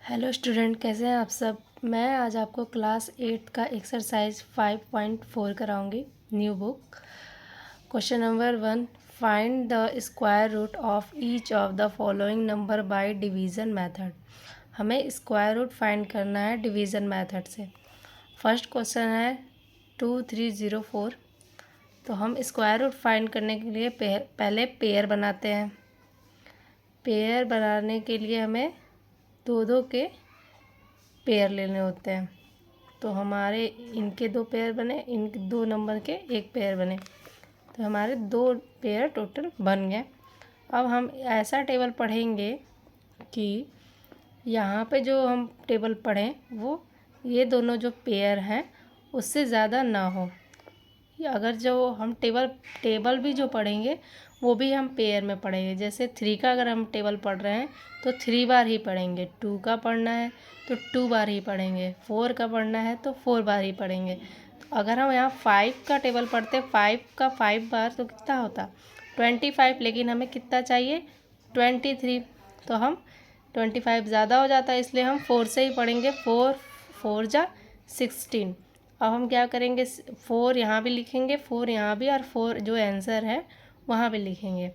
Hello student, कैसे हैं आप सब। मैं आज आपको क्लास 8 का एक्सरसाइज 5.4 कराऊंगी, new book. Question number 1, find the square root of each of the following number by division method. हमें स्क्वायर रूट फाइंड करना है डिवीज़न मेथड से। फर्स्ट क्वेश्चन है 2304। तो हम स्क्वायर रूट फाइंड करने के लिए पहले पेयर बनाते हैं। पेयर बनाने के लिए हमें दो दो के पेयर लेने होते हैं। तो हमारे इनके दो पेयर बने, इनके दो नंबर के एक पेयर बने, तो हमारे दो पेयर टोटल बन गए। अब हम ऐसा टेबल पढ़ेंगे कि यहाँ पे जो हम टेबल पढ़ें वो ये दोनों जो पेयर हैं उससे ज़्यादा ना हो। अगर जो हम टेबल भी जो पढ़ेंगे वो भी हम पेयर में पढ़ेंगे। जैसे 3 का अगर हम टेबल पढ़ रहे हैं तो 3 बार ही पढ़ेंगे। 2 का पढ़ना है तो 2 बार ही पढ़ेंगे। 4 का पढ़ना है तो 4 बार ही पढ़ेंगे। तो अगर हम यहाँ 5 का टेबल पढ़ते 5 का 5 बार तो कितना होता 25, लेकिन हमें कितना चाहिए 23। तो हम 25 ज़्यादा हो जाता है, इसलिए हम 4 से ही पढ़ेंगे। 4 4 जा 16। अब हम क्या करेंगे, 4 यहाँ भी लिखेंगे, 4 यहाँ भी, और 4 जो आंसर है वहाँ भी लिखेंगे।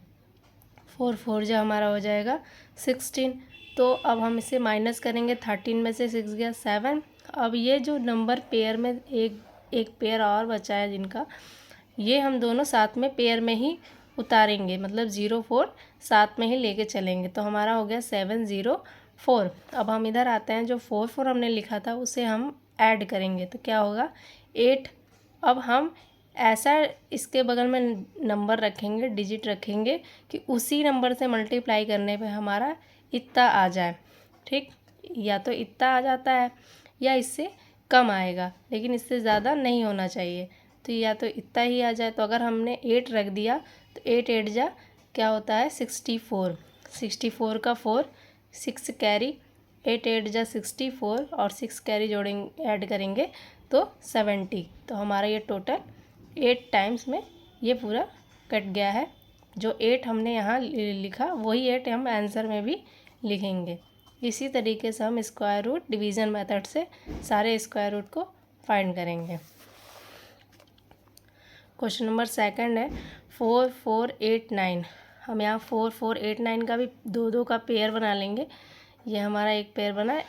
4 4 जो हमारा हो जाएगा 16। तो अब हम इसे माइनस करेंगे। 13 में से 6 गया 7। अब ये जो नंबर पेयर में एक पेयर और बचा है जिनका, ये हम दोनों साथ में पेयर में ही उतारेंगे, मतलब 0 4 साथ में ही लेके चलेंगे। तो हमारा हो गया 7 0 4। अब हम इधर आते हैं, जो 4 4 हमने लिखा था उसे हम ऐड करेंगे तो क्या होगा 8। अब हम ऐसा इसके बगल में नंबर रखेंगे, डिजिट रखेंगे कि उसी नंबर से मल्टीप्लाई करने पे हमारा इतना आ जाए। ठीक, या तो इतना आ जाता है या इससे कम आएगा, लेकिन इससे ज़्यादा नहीं होना चाहिए। तो या तो इतना ही आ जाए। तो अगर हमने 8 रख दिया तो 8 8 जा क्या होता है 64। 64 का 4, 6 कैरी, 8 8 जा 64 और 6 कैरी जोड़ेंगे, ऐड करेंगे तो 70। तो हमारा ये टोटल 8 टाइम्स में ये पूरा कट गया है। जो 8 हमने यहाँ लिखा वही 8 हम आंसर में भी लिखेंगे। इसी तरीके से हम स्क्वायर रूट डिवीज़न मेथड से सारे स्क्वायर रूट को फाइंड करेंगे। क्वेश्चन नंबर सेकंड है 4 4 8 9। हम यहाँ 4 4 8 9 का भी दो दो का पेयर बना लेंगे। ये हमारा एक पेयर बना है।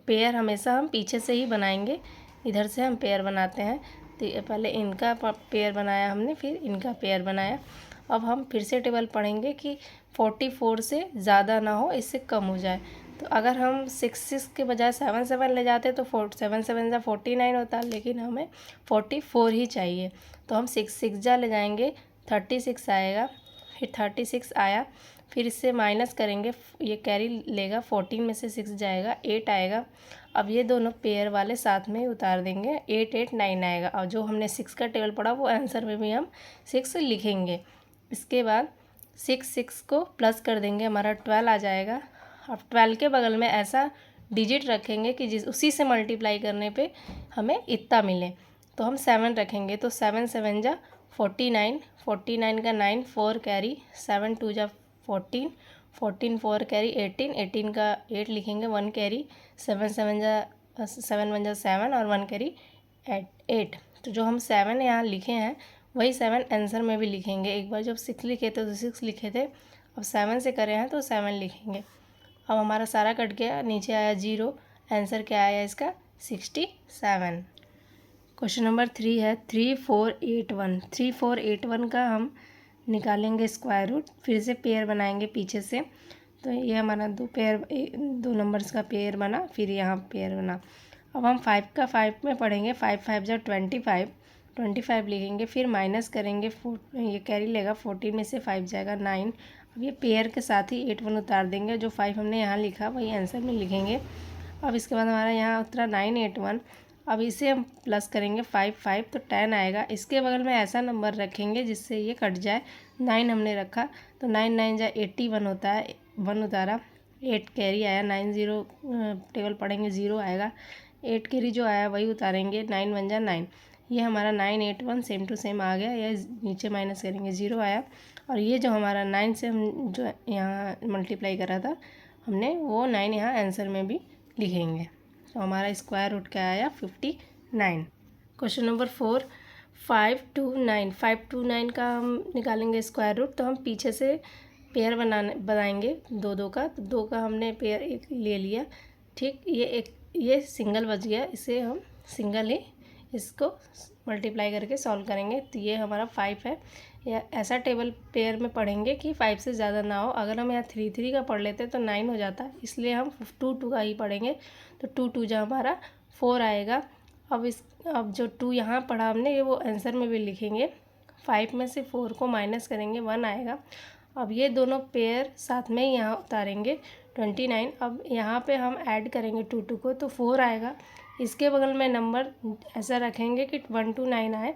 पेयर हमेशा हम पीछे से ही बनाएंगे, इधर से हम पेयर बनाते हैं। तो ये पहले इनका पेयर बनाया हमने, फिर इनका पेयर बनाया। अब हम फिर से टेबल पढ़ेंगे कि 44 से ज़्यादा ना हो, इससे कम हो जाए। तो अगर हम 6 6 के बजाय 7 7 ले जाते तो 7 7 जा 49 होता, लेकिन हमें 44 ही चाहिए। तो हम 6 6 जा ले जाएंगे, 36 आएगा। फिर 36 आया, फिर इससे माइनस करेंगे, ये कैरी लेगा, 14 में से 6 जाएगा, 8 आएगा। अब ये दोनों पेयर वाले साथ में उतार देंगे, 8 8 9 आएगा। और जो हमने 6 का टेबल पढ़ा वो आंसर में भी हम 6 लिखेंगे। इसके बाद 6 6 को प्लस कर देंगे, हमारा 12 आ जाएगा। अब 12 के बगल में ऐसा डिजिट रखेंगे कि उसी से मल्टीप्लाई करने पे हमें इतना मिले। तो हम 7 रखेंगे, तो 7 7 जा 49, 49 का 9, 4 कैरी, 7 2 जा 14, 14 4 कैरी 18, 18 का 8 लिखेंगे, 1 कैरी, 7 7 जा 7 1 जा 7 और 1 कैरी 8। तो जो हम 7 यहाँ लिखे हैं वही 7 आंसर में भी लिखेंगे। एक बार जब 6 लिखे थे तो 6 लिखे थे, अब 7 से करे हैं तो 7 लिखेंगे। अब हमारा सारा कट गया, नीचे आया 0। आंसर क्या आया इसका 67। क्वेश्चन नंबर 3 है 3 4 8 1। 3 4 8 1 का हम निकालेंगे स्क्वायर रूट, फिर से पेयर बनाएंगे पीछे से। तो ये हमारा दो नंबर्स का पेयर बना, फिर यहाँ पेयर बना। अब हम 5 का 5 में पढ़ेंगे, 5 5 जा 25, 25 लिखेंगे, फिर माइनस करेंगे, ये कैरी लेगा, 14 में से 5 जाएगा 9। अब ये पेयर के साथ ही 8 1 उतार देंगे, जो 5 हमने यहाँ लिखा वही आंसर में लिखेंगे। अब इसके बाद हमारा यहाँ उतरा 9 8 1। अब इसे हम प्लस करेंगे 5 5 तो 10 आएगा। इसके बगल में ऐसा नंबर रखेंगे जिससे ये कट जाए। 9 हमने रखा तो 9 9 जा 81 होता है, 1 उतारा, 8 कैरी आया, 9 0 टेबल पढ़ेंगे 0 आएगा, 8 कैरी जो आया वही उतारेंगे, 9 1 जा 9। ये हमारा 9 8 1 सेम टू सेम आ गया, या नीचे माइनस करेंगे 0 आया। और ये जो हमारा 9 से हम जो यहाँ मल्टीप्लाई करा था हमने, वो 9 यहाँ आंसर में भी लिखेंगे। तो हमारा स्क्वायर रूट क्या आया 59। क्वेश्चन नंबर 4, 5 टू 9 का हम निकालेंगे स्क्वायर रूट। तो हम पीछे से पेयर बनाएंगे दो का। तो 2 का हमने पेयर एक ले लिया, ठीक। ये सिंगल बच गया, इसे हम सिंगल ही इसको मल्टीप्लाई करके सॉल्व करेंगे। तो ये हमारा 5 है। या ऐसा टेबल पेयर में पढ़ेंगे कि 5 से ज़्यादा ना हो। अगर हम यहाँ 3 का पढ़ लेते तो 9 हो जाता, इसलिए हम 2 का ही पढ़ेंगे। तो 2 जो हमारा 4 आएगा। अब जो 2 यहाँ पढ़ा हमने, ये वो आंसर में भी लिखेंगे। 5 में से 4 को माइनस करेंगे, 1 आएगा। अब ये दोनों पेयर साथ में ही यहाँ उतारेंगे 29। अब यहाँ पे हम ऐड करेंगे 2 को, तो 4 आएगा। इसके बगल में नंबर ऐसा रखेंगे कि 1 to 9 आए।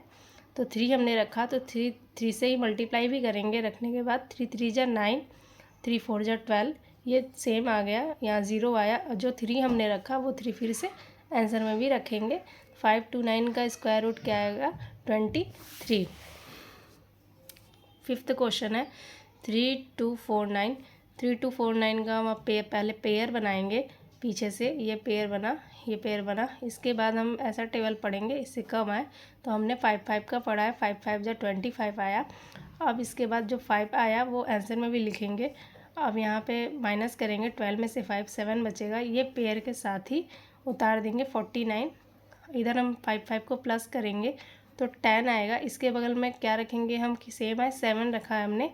तो 3 हमने रखा, तो 3 से ही मल्टीप्लाई भी करेंगे। रखने के बाद 3 3 जा 9, 3 4 जा 12, ये सेम आ गया। यहाँ 0 आया। जो 3 हमने रखा वो 3 फिर से आंसर में भी रखेंगे। 5 to 9 का स्क्वायर रूट क्या आएगा 23। फिफ्थ क्वेश्चन है 3 to 4 9। 3 to 4 9 का हम पहले पेयर बनाएंगे पीछे से। ये पेयर बना, ये पेयर बना। इसके बाद हम ऐसा टेबल पढ़ेंगे इससे कम आए। तो हमने 5 का पढ़ा है, 5 5 जा 25 आया। अब इसके बाद जो 5 आया वो आंसर में भी लिखेंगे। अब यहाँ पे माइनस करेंगे, 12 में से 5 7 बचेगा। ये पेयर के साथ ही उतार देंगे 49। इधर हम 5 को प्लस करेंगे तो 10 आएगा। इसके बगल में क्या रखेंगे हम कि सेम है, 7 रखा है हमने,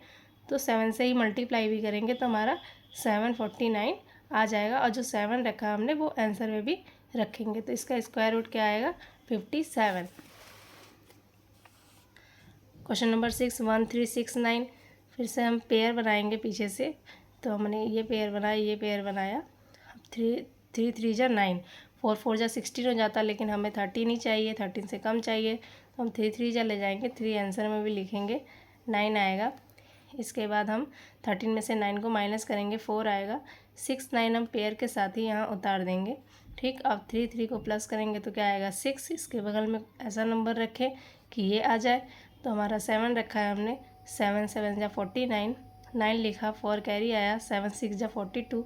तो 7 से ही मल्टीप्लाई भी करेंगे तो हमारा 749 आ जाएगा। और जो 7 रखा है हमने वो आंसर में भी रखेंगे। तो इसका स्क्वायर रूट क्या आएगा 57। Question number 6, 1 3 6 9। फिर से हम पेयर बनाएंगे पीछे से। तो हमने ये पेयर बनाया, ये पेयर बनाया। 3 3 जा 9, 4 4 जा 16 हो जाता, लेकिन हमें 13 ही चाहिए, 13 से कम चाहिए। तो हम 3 3 जा ले जाएंगे, 3 आंसर में भी लिखेंगे, 9 आएगा। इसके बाद हम 13 में से 9 को माइनस करेंगे, 4 आएगा। 6 9 हम पेयर के साथ ही यहाँ उतार देंगे, ठीक। अब 3 3 को प्लस करेंगे तो क्या आएगा 6। इसके बगल में ऐसा नंबर रखें कि ये आ जाए। तो हमारा 7 रखा है हमने, 7 7 जा 49, 9 लिखा, 4 कैरी आया, 7 6 जा 42,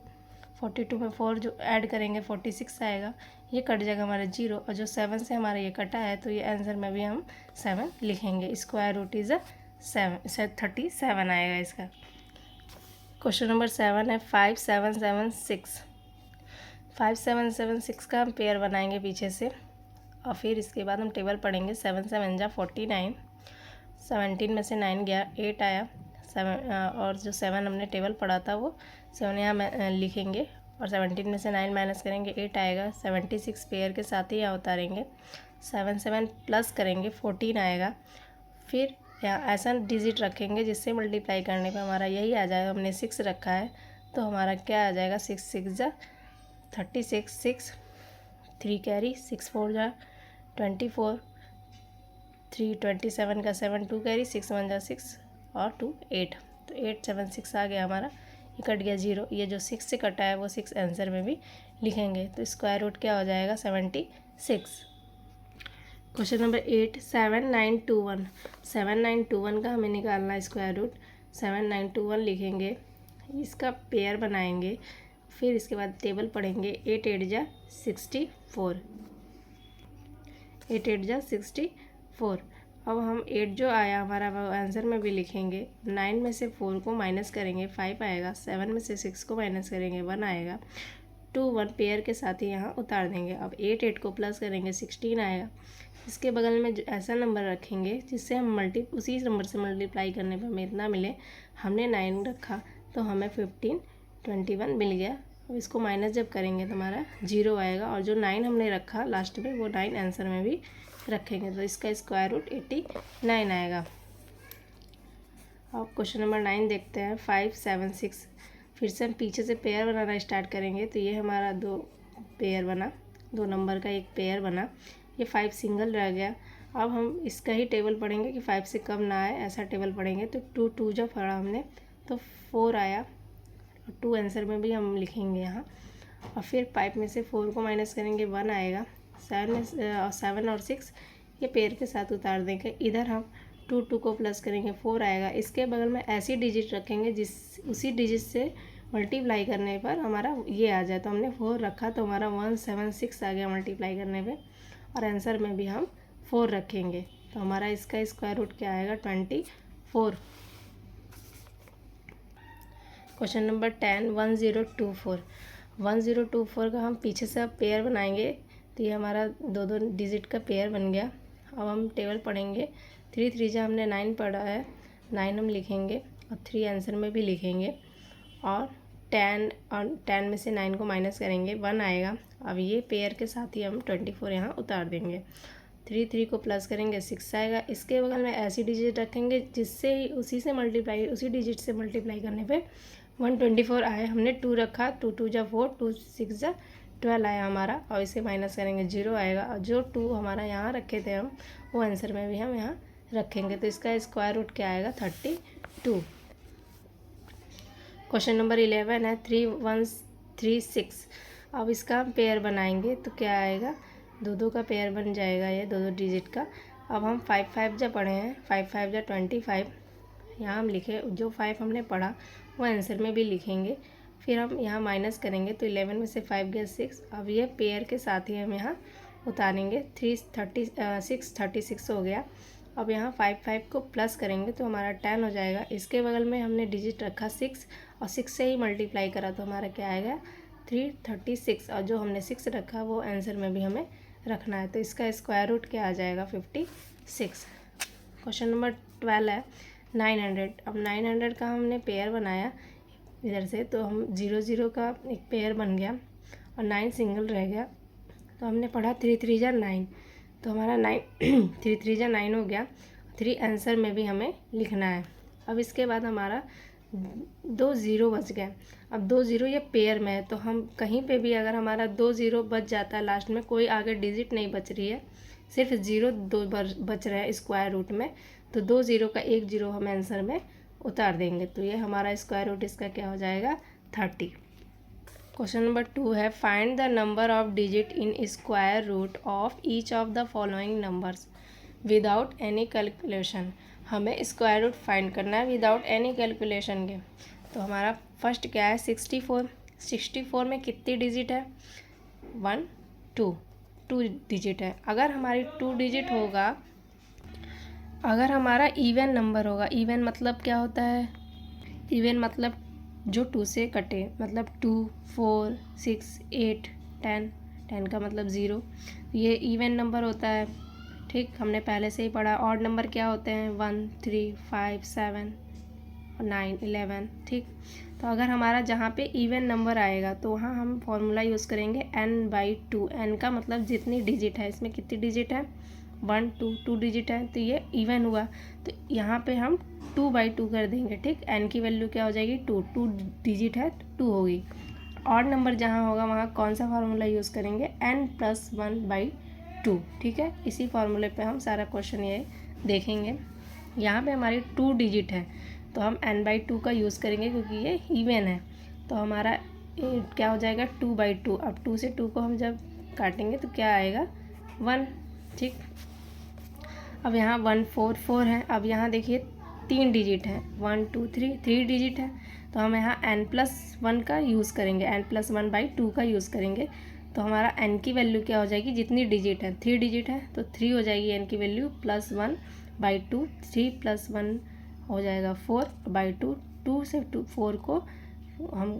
42 में 4 जो ऐड करेंगे 46 आएगा। ये कट जाएगा हमारा 0, और जो 7 से हमारा ये कटा है तो ये आंसर में भी हम 7 लिखेंगे। स्क्वायर रूट इज़ 37 आएगा इसका। क्वेश्चन नंबर 7 है 5 7 7 6। 5 7 7 6 का हम पेयर बनाएंगे पीछे से। और फिर इसके बाद हम टेबल पढ़ेंगे। 7 7 जा 49, 17 में से 9 गया, 8 आया। 7 और जो 7 हमने टेबल पढ़ा था वो 7 यहाँ लिखेंगे। और 17 में से 9 माइनस करेंगे, 8 आएगा। 76 पेयर के साथ ही यहाँ उतारेंगे, 7 7 प्लस करेंगे, 14 आएगा। फिर यहाँ ऐसा डिजिट रखेंगे जिससे मल्टीप्लाई करने पे हमारा यही आ जाएगा। हमने 6 रखा है तो हमारा क्या आ जाएगा 6 6 जा 36, 6 3 कैरी, 6 4 जा 24, 3 27 का 7 2 कैरी, 6 1 जा 6 और 2 8। तो 8 7 6 आ गया हमारा। ये कट गया 0। ये जो 6 से कटा है वो 6 आंसर में भी लिखेंगे। तो स्क्वायर रूट क्या हो जाएगा 76। Question number 8, 7 9 2 1। 7 9 2 1 का हमें निकालना है स्क्वायर रूट। 7 9 2 1 लिखेंगे, इसका पेयर बनाएंगे। फिर इसके बाद टेबल पढ़ेंगे। 8 8 जा 64, 8 8 जा 64। अब हम 8 जो आया हमारा वो आंसर में भी लिखेंगे। 9 में से 4 को माइनस करेंगे, 5 आएगा। 7 में से 6 को माइनस करेंगे, 1 आएगा। 2 1 पेयर के साथ ही यहाँ उतार देंगे। अब 8 8 को प्लस करेंगे, 16 आएगा। इसके बगल में ऐसा नंबर रखेंगे जिससे हम उसी नंबर से मल्टीप्लाई करने पर हमें इतना मिले। हमने 9 रखा तो हमें 15 21 मिल गया। अब इसको माइनस जब करेंगे तो हमारा 0 आएगा। और जो 9 हमने रखा लास्ट में वो 9 आंसर में भी रखेंगे। तो इसका स्क्वायर रूट 89 आएगा। अब क्वेश्चन नंबर 9 देखते हैं। 5 7 6। फिर से हम पीछे से पेयर बनाना स्टार्ट करेंगे। तो ये हमारा 2 पेयर बना, 2 नंबर का एक पेयर बना। ये 5 सिंगल रह गया। अब हम इसका ही टेबल पढ़ेंगे कि 5 से कम ना आए, ऐसा टेबल पढ़ेंगे। तो 2 2 जब पढ़ा हमने तो 4 आया, और 2 आंसर में भी हम लिखेंगे यहाँ। और फिर 5 में से 4 को माइनस करेंगे, 1 आएगा। 7 और 6 ये पेयर के साथ उतार देंगे। इधर हम 2 2 को प्लस करेंगे, 4 आएगा। इसके बगल में ऐसी डिजिट रखेंगे उसी डिजिट से मल्टीप्लाई करने पर हमारा ये आ जाए। तो हमने 4 रखा तो हमारा 176 आ गया मल्टीप्लाई करने पे, और आंसर में भी हम 4 रखेंगे तो हमारा इसका स्क्वायर रूट क्या आएगा 24। क्वेश्चन नंबर 10 1024 का हम पीछे से अब पेयर बनाएंगे। तो ये हमारा दो दो डिजिट का पेयर बन गया। अब हम टेबल पढ़ेंगे। 3 3 जा हमने 9 पढ़ा है, 9 हम लिखेंगे और 3 आंसर में भी लिखेंगे, और 10 में से 9 को माइनस करेंगे 1 आएगा। अब ये पेयर के साथ ही हम 24 यहाँ उतार देंगे। 3 3 को प्लस करेंगे 6 आएगा। इसके बगल में ऐसी डिजिट रखेंगे जिससे ही उसी डिजिट से मल्टीप्लाई करने पे 124 आए। हमने 2 रखा, 2 2 जा 4, 2 6 जा 12 आया हमारा, और इसे माइनस करेंगे 0 आएगा। और जो 2 हमारा यहाँ रखे थे हम, वो आंसर में भी हम यहाँ रखेंगे। तो इसका स्क्वायर रूट क्या आएगा 32। क्वेश्चन नंबर 11 है 3 1 3 6। अब इसका हम पेयर बनाएंगे तो क्या आएगा, दो दो का पेयर बन जाएगा, ये दो दो डिजिट का। अब हम 5 5 जा पढ़े हैं, 5 5 जा 25, यहाँ हम लिखे जो 5 हमने पढ़ा वो आंसर में भी लिखेंगे। फिर हम यहाँ माइनस करेंगे तो 11 में से 5 गया 6। अब ये पेयर के साथ ही हम यहाँ उतारेंगे। 36 हो गया। अब यहाँ 5 5 को प्लस करेंगे तो हमारा 10 हो जाएगा। इसके बगल में हमने डिजिट रखा 6, और 6 से ही मल्टीप्लाई करा तो हमारा क्या आएगा 336, और जो हमने 6 रखा वो आंसर में भी हमें रखना है। तो इसका स्क्वायर रूट क्या आ जाएगा 56। क्वेश्चन नंबर 12 है 900। अब 900 का हमने पेयर बनाया इधर से, तो हम 0 0 का एक पेयर बन गया और 9 सिंगल रह गया। तो हमने पढ़ा 3 3 जा 9, तो हमारा 9 3 3 जा 9 हो गया। 3 आंसर में भी हमें लिखना है। अब इसके बाद हमारा 2 0 बच गए। अब 2 0 ये पेयर में है, तो हम कहीं पे भी अगर हमारा 2 0 बच जाता है, लास्ट में कोई आगे डिजिट नहीं बच रही है, सिर्फ 0 2 बच रहा है स्क्वायर रूट में, तो 2 0 का 1 0 हम आंसर में उतार देंगे। तो ये हमारा स्क्वायर रूट इसका क्या हो जाएगा 30। क्वेश्चन नंबर 2 है find the number of digit in square root of each of the following numbers without any calculation. हमें स्क्वायर रूट फाइंड करना है विदाउट एनी कैलकुलेशन के। तो हमारा फर्स्ट क्या है 64। 64 में कितनी डिजिट है 1 2 डिजिट है। अगर हमारी 2 डिजिट होगा, अगर हमारा इवन नंबर होगा, इवन मतलब क्या होता है, इवन मतलब जो 2 से कटे, मतलब 2 4 6 8 10, 10 का मतलब 0, ये इवन नंबर होता है। ठीक, हमने पहले से ही पढ़ा। ऑड नंबर क्या होते हैं 1 3 5 7 9 11। ठीक, तो अगर हमारा जहाँ पे इवन नंबर आएगा तो वहाँ हम फॉर्मूला यूज़ करेंगे n/2। n का मतलब जितनी डिजिट है, इसमें कितनी डिजिट है 1 2 डिजिट है, तो ये इवन हुआ। तो यहाँ पे हम 2/2 कर देंगे। ठीक, n की वैल्यू क्या हो जाएगी 2 डिजिट है तो 2 होगी। ऑड नंबर जहाँ होगा वहाँ कौन सा फार्मूला यूज़ करेंगे n+1/2। ठीक है, इसी फार्मूले पे हम सारा क्वेश्चन ये देखेंगे। यहाँ पे हमारी 2 डिजिट है तो हम n/2 का यूज़ करेंगे क्योंकि ये इवन है। तो हमारा क्या हो जाएगा 2/2। अब 2 से 2 को हम जब काटेंगे तो क्या आएगा 1। ठीक, अब यहाँ 1 4 4 है। अब यहाँ देखिए 3 डिजिट है 1 2 3 डिजिट है, तो हम यहाँ n+1 का यूज़ करेंगे, n+1/2 का यूज़ करेंगे। तो हमारा n की वैल्यू क्या हो जाएगी, जितनी डिजिट है 3 डिजिट है तो 3 हो जाएगी n की वैल्यू, +1/2। 3 + 1 हो जाएगा 4/2। 2 से 4 को हम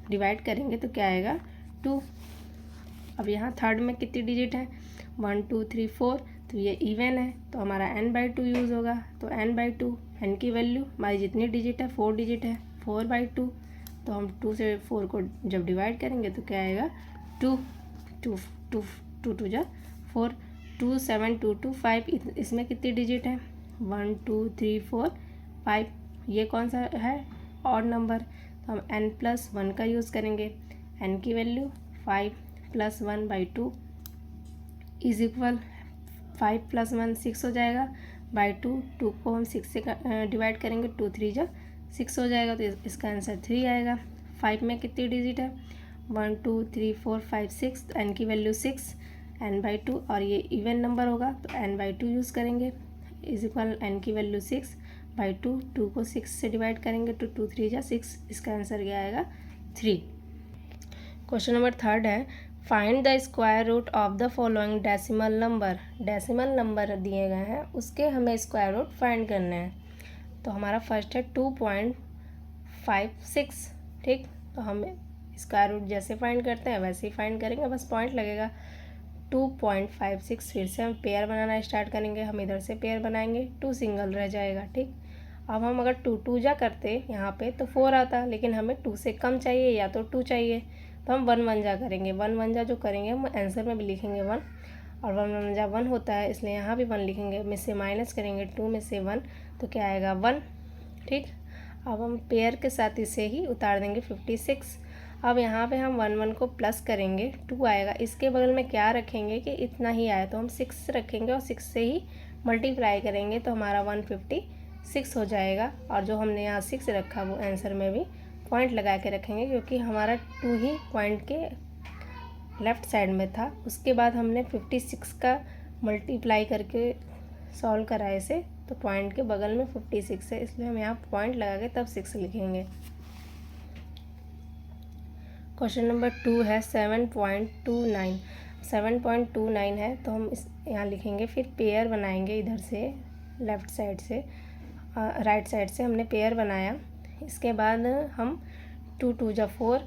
डिवाइड करेंगे तो क्या आएगा 2। अब यहाँ थर्ड में कितनी डिजिट है 1 2 3 4, तो ये इवन है तो हमारा n/2 यूज़ होगा। तो n/2, n की वैल्यू हमारी जितनी डिजिट है 4 डिजिट है 4/2। तो हम 2 से 4 को जब डिवाइड करेंगे तो क्या आएगा 2 2 2 2 2 जा 4, 2 7 2 2 5। इसमें कितनी डिजिट है 1 2 3 4 5। ये कौन सा है ऑड नंबर, तो हम n+1 का यूज़ करेंगे। n की वैल्यू 5 + 1/2 इज इक्वल 5 + 1 6 हो जाएगा बाई 2। 2 को हम 6 से डिवाइड करेंगे, 2 3 जा 6 हो जाएगा, तो इसका आंसर 3 आएगा। 5 में कितनी डिजिट है 1 2 3 4 5 6, तो n की वैल्यू 6 n/2, और ये इवन नंबर होगा तो n/2 यूज़ करेंगे। इज इक्वल n की वैल्यू 6/2। 2 को 6 से डिवाइड करेंगे तो 2 3 जा 6, इसका आंसर क्या आएगा 3। क्वेश्चन नंबर 3 है find the square root of the following decimal number. Decimal number दिए गए हैं, उसके हमें स्क्वायर रूट फाइंड करने हैं। तो हमारा फर्स्ट है 2.56। ठीक, तो हम स्क्वायर रूट जैसे फाइंड करते हैं वैसे ही फाइंड करेंगे, बस पॉइंट लगेगा 2.56। फिर से हम पेयर बनाना स्टार्ट करेंगे, हम इधर से पेयर बनाएंगे, 2 सिंगल रह जाएगा। ठीक, अब हम अगर 2 जा करते यहाँ पे तो 4 आता, लेकिन हमें 2 से कम चाहिए या तो 2 चाहिए, तो हम 1 जा करेंगे। 1 जा जो करेंगे हम आंसर में भी लिखेंगे 1, और 1 जा 1 होता है, इसलिए यहाँ भी 1 लिखेंगे। में से माइनस करेंगे 2 में से 1, तो क्या आएगा 1। ठीक, अब हम पेयर के साथ इसे ही उतार देंगे 56। अब यहाँ पे हम 1 को प्लस करेंगे, 2 आएगा। इसके बगल में क्या रखेंगे कि इतना ही आया, तो हम 6 रखेंगे और 6 से ही मल्टीप्लाई करेंगे, तो हमारा 156 हो जाएगा। और जो हमने यहाँ 6 रखा वो आंसर में भी पॉइंट लगा के रखेंगे, क्योंकि हमारा 2 ही पॉइंट के लेफ़्ट साइड में था। उसके बाद हमने 56 का मल्टीप्लाई करके सॉल्व करा इसे, तो पॉइंट के बगल में 56 है, इसलिए हम यहाँ पॉइंट लगा के तब 6 लिखेंगे। क्वेश्चन नंबर 2 है 7.29। 7.29 है, तो हम इस यहाँ लिखेंगे, फिर पेयर बनाएंगे इधर से लेफ़्ट साइड से, राइट साइड से हमने पेयर बनाया। इसके बाद हम 2 जा 4।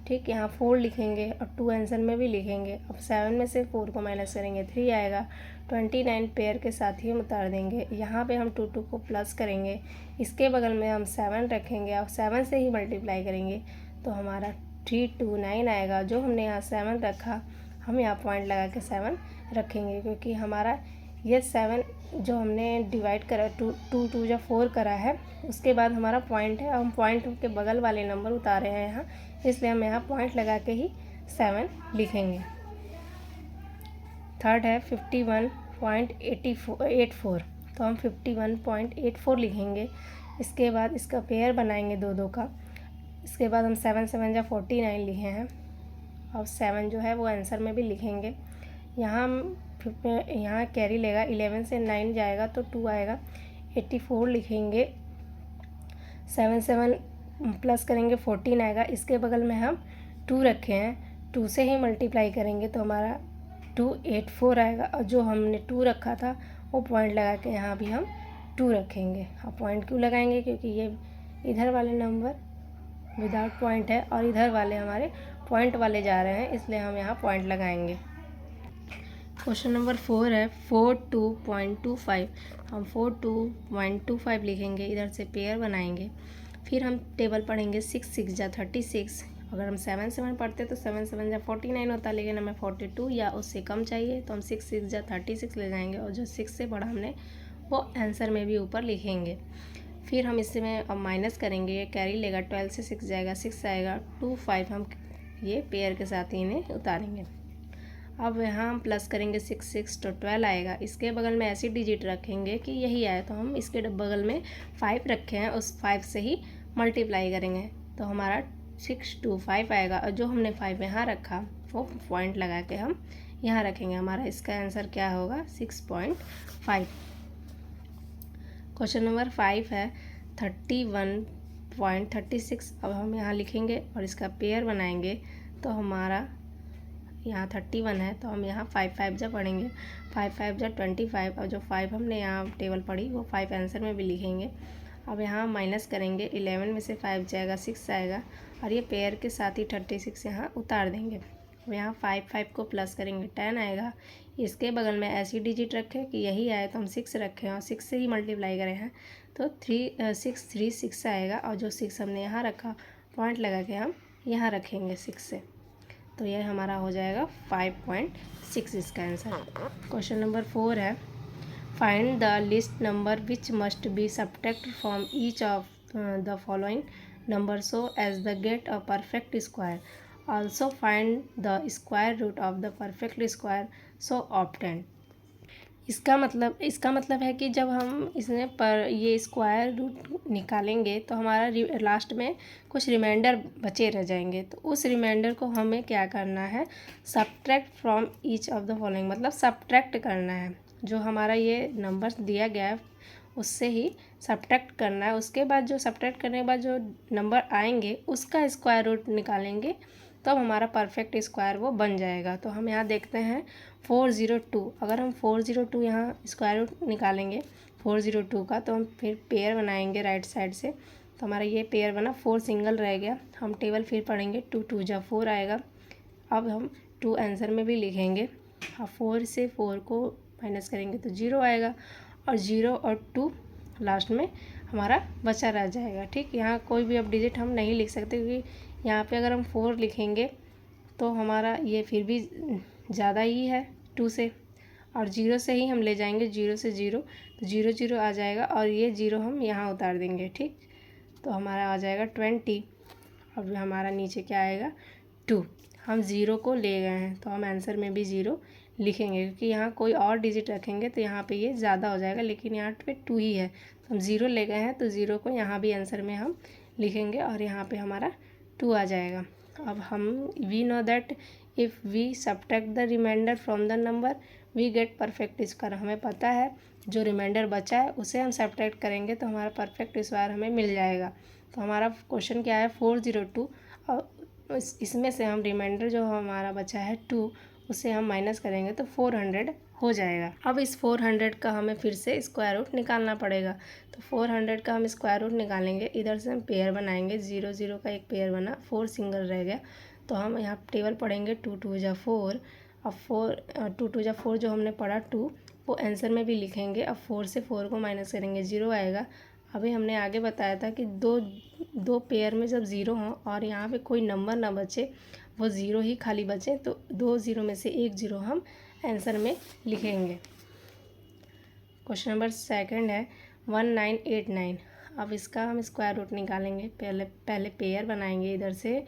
ठीक, यहाँ 4 लिखेंगे और 2 आंसर में भी लिखेंगे। अब 7 में से 4 को माइनस करेंगे, 3 आएगा। 29 पेयर के साथ ही हम उतार देंगे। यहाँ पे हम 2 को प्लस करेंगे, इसके बगल में हम 7 रखेंगे और 7 से ही मल्टीप्लाई करेंगे, तो हमारा 329 आएगा। जो हमने यहाँ 7 रखा, हम यहाँ पॉइंट लगा के 7 रखेंगे, क्योंकि हमारा ये 7 जो हमने डिवाइड करा 2 जा 4 करा है, उसके बाद हमारा पॉइंट है। हम पॉइंट के बगल वाले नंबर उतारे हैं यहाँ, इसलिए हम यहाँ पॉइंट लगा के ही 7 लिखेंगे। थर्ड है 51.84, तो हम 51.84 लिखेंगे। इसके बाद इसका पेयर बनाएंगे 2 का। इसके बाद हम 7 जा 49 लिखे हैं, और 7 जो है वो आंसर में भी लिखेंगे। यहाँ हम यहाँ कैरी लेगा, 11 से 9 जाएगा तो 2 आएगा। 84 लिखेंगे, 7 प्लस करेंगे 14 आएगा। इसके बगल में हम 2 रखे हैं, 2 से ही मल्टीप्लाई करेंगे, तो हमारा 284 आएगा। और जो हमने 2 रखा था वो पॉइंट लगा के यहाँ भी हम 2 रखेंगे। अब पॉइंट क्यों लगाएंगे, क्योंकि ये इधर वाले नंबर विदाउट पॉइंट है और इधर वाले हमारे पॉइंट वाले जा रहे हैं, इसलिए हम यहाँ पॉइंट लगाएंगे। क्वेश्चन नंबर 4 है 42.25। हम 42.25 लिखेंगे, इधर से पेयर बनाएंगे, फिर हम टेबल पढ़ेंगे 6 जा 36। अगर हम 7 पढ़ते तो 7 जा 49 होता, लेकिन हमें 42 या उससे कम चाहिए, तो हम 6 जा 36 ले जाएंगे, और जो 6 से बढ़ा हमने वो आंसर में भी ऊपर लिखेंगे। फिर हम इसमें अब माइनस करेंगे, ये कैरी लेगा, 12 से 6 जाएगा, 6 आएगा। 25 हम ये पेयर के साथ ही इन्हें उतारेंगे। अब यहाँ हम प्लस करेंगे 6 तो 12 आएगा। इसके बगल में ऐसी डिजिट रखेंगे कि यही आए, तो हम इसके बगल में 5 रखे हैं, उस 5 से ही मल्टीप्लाई करेंगे, तो हमारा 625 आएगा। और जो हमने 5 यहाँ रखा वो पॉइंट लगा के हम यहाँ रखेंगे। हमारा इसका आंसर क्या होगा 6.5। क्वेश्चन नंबर 5 है 31.36। अब हम यहाँ लिखेंगे और इसका पेयर बनाएंगे, तो हमारा यहाँ 31 है, तो हम यहाँ 5 जा पढ़ेंगे, 5 जा 25। और जो 5 हमने यहाँ टेबल पढ़ी वो 5 आंसर में भी लिखेंगे। अब यहाँ माइनस करेंगे, 11 में से 5 जाएगा, 6 आएगा, और ये पेयर के साथ ही 36 यहाँ उतार देंगे। अब यहाँ 5 को प्लस करेंगे, 10 आएगा। इसके बगल में ऐसी डिजिट रखें कि यही आए, तो हम 6 रखें और 6 से ही मल्टीप्लाई करें हैं, तो 6 आएगा। और जो 6 हमने यहाँ रखा पॉइंट लगा के हम यहाँ रखेंगे 6 से, तो यह हमारा हो जाएगा 5.6 इसका आंसर। क्वेश्चन नंबर 4 है find the least number which must be subtract from each of the following number so as the get a perfect square. Also find the square root of the perfect square so obtained. इसका मतलब है कि जब हम इसमें पर ये square root निकालेंगे तो हमारा लास्ट में कुछ रिमाइंडर बचे रह जाएंगे, तो उस रिमाइंडर को हमें क्या करना है, subtract from each of the following, मतलब सब्ट्रैक्ट करना है। जो हमारा ये नंबर दिया गया है उससे ही सब्ट्रैक्ट करना है। उसके बाद जो सब्ट्रैक्ट करने के बाद जो नंबर आएंगे उसका स्क्वायर रूट निकालेंगे, तब हमारा परफेक्ट स्क्वायर वो बन जाएगा। तो हम यहाँ देखते हैं 402। अगर हम 402 यहाँ स्क्वायर रूट निकालेंगे 402 का, तो हम फिर पेयर बनाएंगे राइट साइड से। तो हमारा ये पेयर बना, 4 सिंगल रह गया। हम टेबल फिर पढ़ेंगे, 2 2 जा 4 आएगा। अब हम 2 आंसर में भी लिखेंगे। अब 4 से 4 को माइनस करेंगे तो 0 आएगा, और 0 और 2 लास्ट में हमारा बचा रह जाएगा। ठीक, यहाँ कोई भी अब डिजिट हम नहीं लिख सकते, क्योंकि यहाँ पे अगर हम 4 लिखेंगे तो हमारा ये फिर भी ज़्यादा ही है 2 से, और 0 से ही हम ले जाएंगे, 0 से 0 तो 0 0 आ जाएगा, और ये 0 हम यहाँ उतार देंगे। ठीक, तो हमारा आ जाएगा 20। अब हमारा नीचे क्या आएगा 2। हम 0 को ले गए हैं तो हम आंसर में भी 0 लिखेंगे, क्योंकि यहाँ कोई और डिजिट रखेंगे तो यहाँ पे ये ज़्यादा हो जाएगा, लेकिन यहाँ पे 2 ही है तो हम 0 ले गए हैं, तो 0 को यहाँ भी आंसर में हम लिखेंगे, और यहाँ पे हमारा 2 आ जाएगा। अब हम we know that if we subtract the remainder from the number we get perfect square. हमें पता है जो रिमाइंडर बचा है उसे हम सब्ट्रैक्ट करेंगे तो हमारा परफेक्ट स्क्वायर हमें मिल जाएगा। तो हमारा क्वेश्चन क्या है 402, और इसमें से हम रिमाइंडर जो हमारा बचा है 2 उसे हम माइनस करेंगे तो 400 हो जाएगा। अब इस 400 का हमें फिर से स्क्वायर रूट निकालना पड़ेगा। तो 400 का हम स्क्वायर रूट निकालेंगे, इधर से हम पेयर बनाएंगे, 0 0 का एक पेयर बना, 4 सिंगल रह गया। तो हम यहाँ टेबल पढ़ेंगे 2 2 जा 4। अब 2 2 जा 4 जो हमने पढ़ा 2 वो आंसर में भी लिखेंगे। अब 4 से 4 को माइनस करेंगे, 0 आएगा। अभी हमने आगे बताया था कि दो पेयर में जब 0 हो और यहाँ पे कोई नंबर ना बचे, वो 0 ही खाली बचे, तो 2 0 में से 1 0 हम आंसर में लिखेंगे। क्वेश्चन नंबर 2 है 1989। अब इसका हम स्क्वायर रूट निकालेंगे। पहले पेयर बनाएंगे इधर से,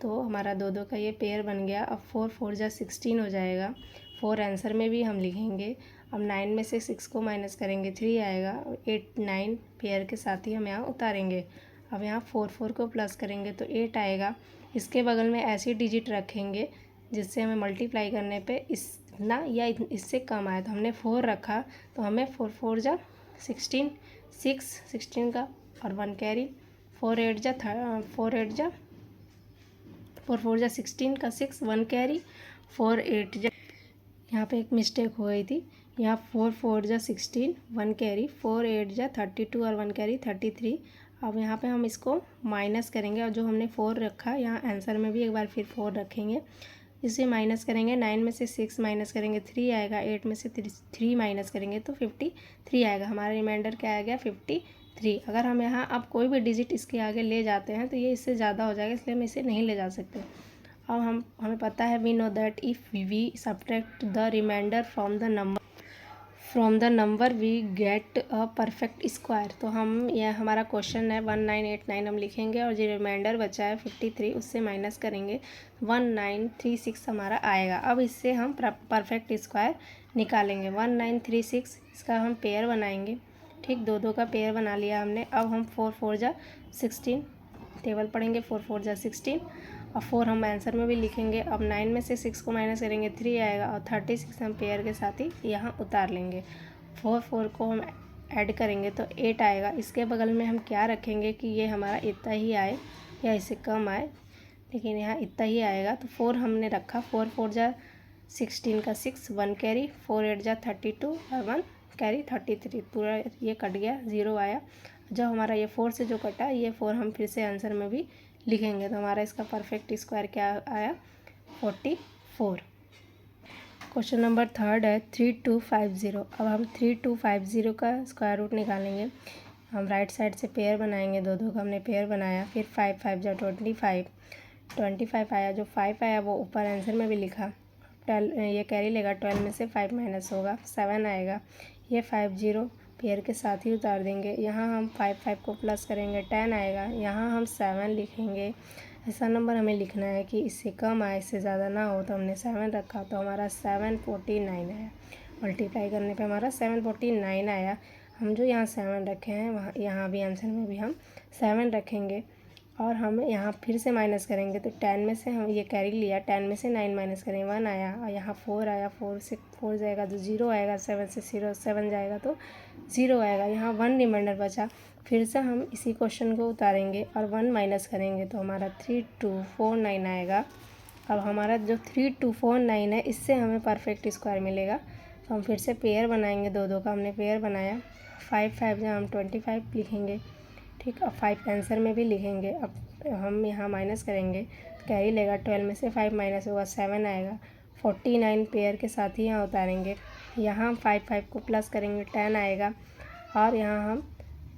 तो हमारा 2 2 का ये पेयर बन गया। अब 4 4 जा 16 हो जाएगा, 4 आंसर में भी हम लिखेंगे। अब 9 में से 6 को माइनस करेंगे, 3 आएगा। 8 9 पेयर के साथ ही हम यहाँ उतारेंगे। अब यहाँ 4 4 को प्लस करेंगे तो 8 आएगा। इसके बगल में ऐसी डिजिट रखेंगे जिससे हमें मल्टीप्लाई करने पे इतना या इससे कम आए। तो हमने 4 रखा, तो हमें 4 4 जा 16, 16 का और 1 कैरी, 4 8 जा 16 का 6, 1 कैरी, 4 8 जा, यहाँ पे एक मिस्टेक हो गई थी, यहाँ 4 4 जा 16, 1 कैरी, 4 8 जा 32 और 1 कैरी 33। अब यहाँ पे हम इसको माइनस करेंगे, और जो हमने 4 रखा यहाँ आंसर में भी एक बार फिर 4 रखेंगे, इसे माइनस करेंगे। 9 में से 6 माइनस करेंगे 3 आएगा, 8 में से 3 माइनस करेंगे तो 53 आएगा। हमारा रिमाइंडर क्या आ गया 53। अगर हम यहाँ अब कोई भी डिजिट इसके आगे ले जाते हैं तो ये इससे ज़्यादा हो जाएगा, इसलिए हम इसे नहीं ले जा सकते। अब हमें पता है we know that if we subtract the remainder from the number we get a perfect square. तो हम यह हमारा क्वेश्चन है 1989 हम लिखेंगे, और जो रिमाइंडर बचा है 53 उससे माइनस करेंगे, 1936 हमारा आएगा। अब इससे हम परफेक्ट स्क्वायर निकालेंगे। 1936 इसका हम पेयर बनाएंगे। ठीक, 2 2 का पेयर बना लिया हमने। अब हम 4 4 जा 16 टेबल पढ़ेंगे, 4 4 जा 16, और 4 हम आंसर में भी लिखेंगे। अब 9 में से 6 को माइनस करेंगे 3 आएगा, और 36 हम पेयर के साथ ही यहाँ उतार लेंगे। 4 4 को हम ऐड करेंगे तो 8 आएगा। इसके बगल में हम क्या रखेंगे कि ये हमारा इतना ही आए या इससे कम आए, लेकिन यहाँ इतना ही आएगा। तो 4 हमने रखा, 4 4 जा 16 का 6, 1 कैरी, 4 8 जा 32 और 1 कैरी 33। पूरा ये कट गया, 0 आया। जो हमारा ये 4 से जो कटा ये 4 हम फिर से आंसर में भी लिखेंगे, तो हमारा इसका परफेक्ट स्क्वायर क्या आया 44। क्वेश्चन नंबर 3 है 3250। अब हम 3250 का स्क्वायर रूट निकालेंगे। हम राइट साइड से पेयर बनाएंगे, 2 2 का हमने पेयर बनाया। फिर 5 5 जा 25 आया, जो 5 आया वो ऊपर आंसर में भी लिखा। 12 ये कैरी लेगा, 12 में से 5 माइनस होगा, 7 आएगा। ये 5 0 पेयर के साथ ही उतार देंगे। यहाँ हम 5 5 को प्लस करेंगे, 10 आएगा। यहाँ हम 7 लिखेंगे। ऐसा नंबर हमें लिखना है कि इससे कम आए, इससे ज़्यादा ना हो, तो हमने 7 रखा, तो हमारा 749 आया। मल्टीप्लाई करने पे हमारा 749 आया। हम जो यहाँ 7 रखे हैं वहाँ यहाँ भी आंसर में भी हम 7 रखेंगे। और हम यहाँ फिर से माइनस करेंगे तो 10 में से हम ये कैरी लिया, 10 में से 9 माइनस करेंगे 1 आया, और यहाँ 4 आया, 4 से 4 जाएगा तो 0 आएगा, 7 से 7 जाएगा तो 0 आएगा, यहाँ 1 रिमाइंडर बचा। फिर से हम इसी क्वेश्चन को उतारेंगे और 1 माइनस करेंगे तो हमारा 3249 आएगा। अब हमारा जो 3249 है इससे हमें परफेक्ट स्क्वायर मिलेगा। तो हम फिर से पेयर बनाएंगे, दो का हमने पेयर बनाया, 5 5 जहाँ हम 25 लिखेंगे, ठीक। अब 5 आंसर में भी लिखेंगे। अब हम यहाँ माइनस करेंगे तो कैरी लेगा, 12 में से 5 माइनस होगा 7 आएगा, 49 पेयर के साथ ही यहाँ उतारेंगे। यहाँ हम 5 को प्लस करेंगे 10 आएगा, और यहाँ हम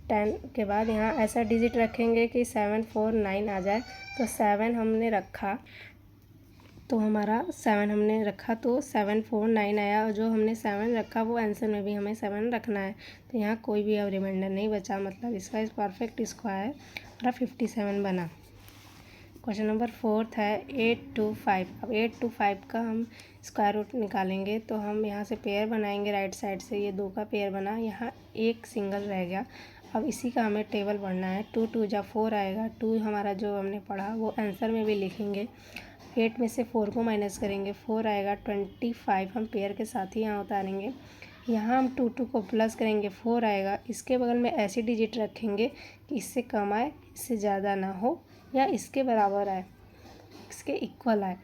10 के बाद यहाँ ऐसा डिजिट रखेंगे कि 7 4 9 आ जाए। तो 7 हमने रखा तो हमारा 7 हमने रखा तो 7 4 9 आया, और जो हमने 7 रखा वो आंसर में भी हमें 7 रखना है। तो यहाँ कोई भी अब रिमाइंडर नहीं बचा, मतलब इसका परफेक्ट स्क्वायर हमारा 57 बना। क्वेश्चन नंबर 4 है 8 to 5। अब 8 to 5 का हम स्क्वायर रूट निकालेंगे तो हम यहाँ से पेयर बनाएंगे राइट साइड से, ये 2 का पेयर बना, यहाँ एक सिंगल रह गया। अब इसी का हमें टेबल पढ़ना है, 2 2 जा 4 आएगा, 2 हमारा जो हमने पढ़ा वो आंसर में भी लिखेंगे। 8 में से 4 को माइनस करेंगे, 4 आएगा, 25 हम पेयर के साथ ही यहाँ उतारेंगे। यहाँ हम 2 को प्लस करेंगे, 4 आएगा, इसके बगल में ऐसी डिजिट रखेंगे कि इससे कम आए, इससे ज़्यादा ना हो, या इसके बराबर आए, इसके इक्वल आए।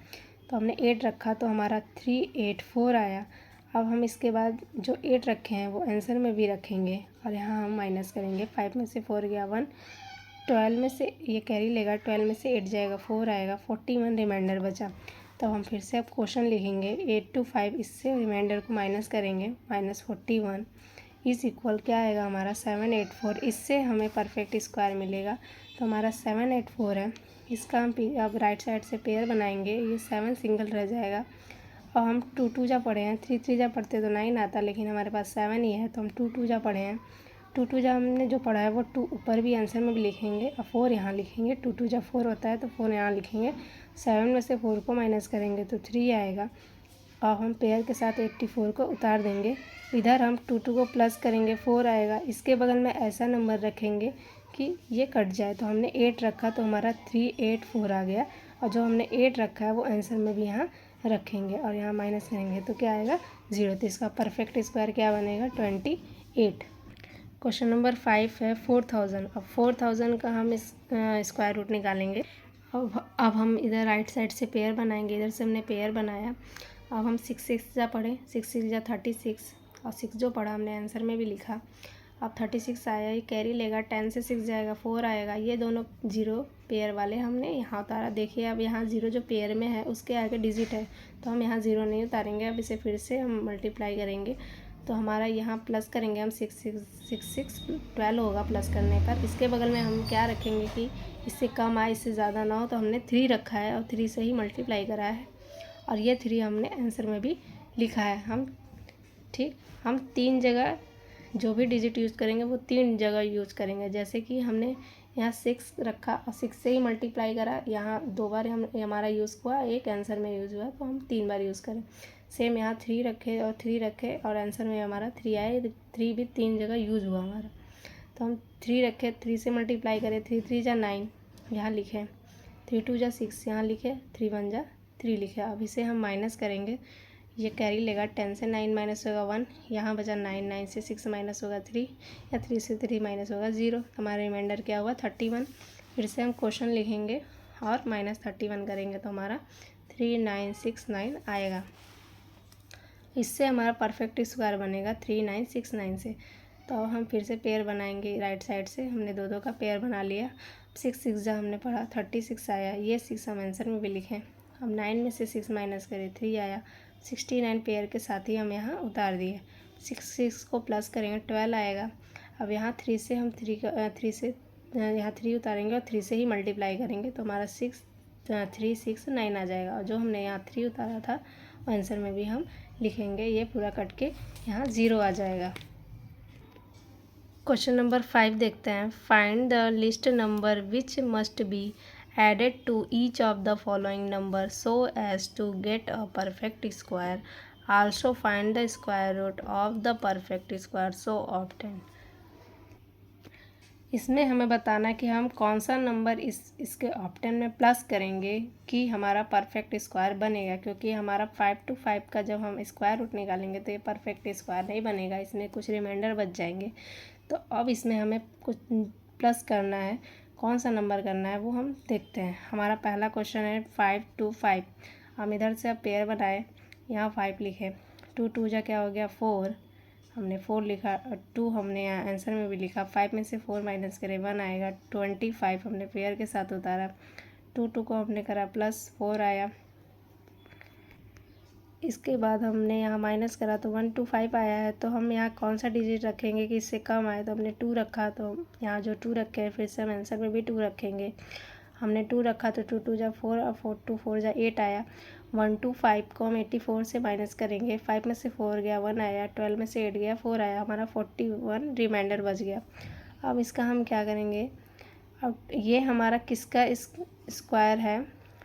तो हमने 8 रखा तो हमारा 384 आया। अब हम इसके बाद जो 8 रखे हैं वो आंसर में भी रखेंगे, और यहाँ हम माइनस करेंगे, 5 में से 4 गया 1, 12 में से ये कैरी लेगा, 12 में से 8 जाएगा 4 आएगा, 41 रिमाइंडर बचा। तो हम फिर से अब क्वेश्चन लिखेंगे 8 to 5, इससे रिमाइंडर को माइनस करेंगे, -41 इज इक्वल क्या आएगा हमारा 784। इससे हमें परफेक्ट स्क्वायर मिलेगा। तो हमारा 784 है, इसका हम अब राइट साइड से पेयर बनाएंगे, ये 7 सिंगल रह जाएगा। और हम 2 2 जा पढ़े हैं, 3 3 जा पढ़ते तो 9 आता, लेकिन हमारे पास 7 ही है तो हम 2 2 जा पढ़े हैं। 2 2 जा हमने जो पढ़ा है वो 2 ऊपर भी आंसर में भी लिखेंगे, और 4 यहाँ लिखेंगे, 2 2 जा 4 होता है तो 4 यहाँ लिखेंगे। 7 में से 4 को माइनस करेंगे तो 3 आएगा, और हम पेयर के साथ 84 को उतार देंगे। इधर हम 2 2 को प्लस करेंगे, 4 आएगा, इसके बगल में ऐसा नंबर रखेंगे कि ये कट जाए। तो हमने 8 रखा तो हमारा 384 आ गया, और जो हमने 8 रखा है वो आंसर में भी यहाँ रखेंगे, और यहाँ माइनस करेंगे तो क्या आएगा 0। तो इसका परफेक्ट स्क्वायर क्या बनेगा 28। क्वेश्चन नंबर 5 है 4000। अब 4000 का हम इस स्क्वायर रूट निकालेंगे। अब हम इधर राइट साइड से पेयर बनाएंगे, इधर से हमने पेयर बनाया। अब हम 6 6 जा पढ़े, 6 6 जा 36, और 6 जो पढ़ा हमने आंसर में भी लिखा। अब 36 आया, ये कैरी लेगा, 10 से 6 जाएगा 4 आएगा, ये दोनों 0 पेयर वाले हमने यहाँ उतारा। देखिए अब यहाँ 0 जो पेयर में है उसके आगे डिजिट है, तो हम यहाँ 0 नहीं उतारेंगे, अब इसे फिर से हम मल्टीप्लाई करेंगे। तो हमारा यहाँ प्लस करेंगे हम 6 6 6 6 12 होगा प्लस करने पर। इसके बगल में हम क्या रखेंगे कि इससे कम आए, इससे ज़्यादा ना हो, तो हमने 3 रखा है और 3 से ही मल्टीप्लाई करा है, और ये 3 हमने आंसर में भी लिखा है। हम ठीक, हम 3 जगह जो भी डिजिट यूज़ करेंगे वो 3 जगह यूज़ करेंगे। जैसे कि हमने यहाँ 6 रखा और 6 से ही मल्टीप्लाई करा, यहाँ 2 बार हम हमारा यूज़ हुआ, एक आंसर में यूज़ हुआ, तो हम 3 बार यूज़ करें। सेम यहाँ 3 रखे और 3 रखे और आंसर में हमारा 3 आए, 3 भी 3 जगह यूज़ हुआ हमारा। तो हम 3 रखे, 3 से मल्टीप्लाई करें, 3 3 जा 9 यहाँ लिखे, 3 2 जा 6 यहाँ लिखे, 3 1 जा 3 लिखे। अब इसे हम माइनस करेंगे, ये कैरी लेगा, 10 से 9 माइनस होगा 1, यहाँ बचा 9, 9 से 6 माइनस होगा 3, या 3 से 3 माइनस होगा 0। हमारा रिमाइंडर क्या हुआ 31। फिर से हम क्वेश्चन लिखेंगे और -31 करेंगे तो हमारा 3969 आएगा। इससे हमारा परफेक्ट स्क्वायर बनेगा 3969 से। तो अब हम फिर से पेयर बनाएंगे राइट साइड से, हमने 2 2 का पेयर बना लिया। 6 6 जा हमने पढ़ा, 36 आया, ये 6 हम आंसर में भी लिखें। अब 9 में से 6 माइनस करें, 3 आया, 69 पेयर के साथ ही हम यहाँ उतार दिए। 6 6 को प्लस करेंगे, 12 आएगा। अब यहाँ 3 से हम 3 से यहाँ 3 उतारेंगे और 3 से ही मल्टीप्लाई करेंगे, तो हमारा 6 3 6 9 आ जाएगा, और जो हमने यहाँ 3 उतारा था आंसर में भी हम लिखेंगे, ये पूरा कट के यहाँ 0 आ जाएगा। क्वेश्चन नंबर 5 देखते हैं। Find the least number which must B added to each of the following number so as to get a perfect square. Also find the square root of the perfect square so obtained. इसमें हमें बताना कि हम कौन सा number इसके option में plus करेंगे कि हमारा परफेक्ट स्क्वायर बनेगा, क्योंकि हमारा 5 to 5 का जब हम स्क्वायर रूट निकालेंगे तो ये परफेक्ट स्क्वायर नहीं बनेगा, इसमें कुछ रिमाइंडर बच जाएंगे। तो अब इसमें हमें कुछ प्लस करना है, कौन सा नंबर करना है वो हम देखते हैं। हमारा पहला क्वेश्चन है 5 to 5। हम इधर से अब पेयर बनाए, यहाँ 5 लिखे, 2 2 जा क्या हो गया 4, हमने 4 लिखा, 2 हमने यहाँ आंसर में भी लिखा, 5 में से 4 माइनस करें 1 आएगा, 25 हमने पेयर के साथ उतारा, 2 2 को हमने करा प्लस 4 आया। इसके बाद हमने यहाँ माइनस करा तो 1 to 5 आया है। तो हम यहाँ कौन सा डिजिट रखेंगे कि इससे कम आए, तो हमने 2 रखा, तो यहाँ जो 2 रखे हैं फिर से हम आंसर में भी 2 रखेंगे। हमने 2 रखा तो 2 2 जा 4 और 4 2 4 जा 8 आया। 1 to 5 को हम 84 से माइनस करेंगे, 5 में से 4 गया 1 आया, 12 में से 8 गया 4 आया, हमारा 41 रिमाइंडर बच गया। अब इसका हम क्या करेंगे, अब ये हमारा किसका स्क्वायर है,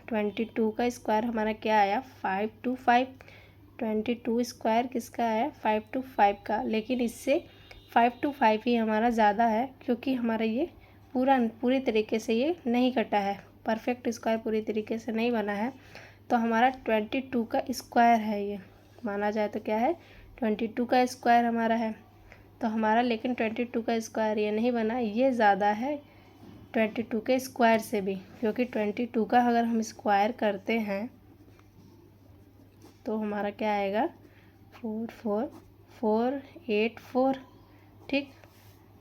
22 का स्क्वायर हमारा क्या आया 5 to 5। 22 स्क्वायर किसका है 5 to 5 का, लेकिन इससे 5 to 5 ही हमारा ज़्यादा है, क्योंकि हमारा ये पूरी तरीके से ये नहीं कटा है, परफेक्ट स्क्वायर पूरी तरीके से नहीं बना है। तो हमारा 22 का स्क्वायर है, ये माना जाए तो क्या है 22 का स्क्वायर हमारा है। तो हमारा लेकिन 22 का स्क्वायर ये नहीं बना, ये ज़्यादा है 22 के स्क्वायर से भी, क्योंकि 22 का अगर हम स्क्वायर करते हैं तो हमारा क्या आएगा 4 4 4 8 4। ठीक,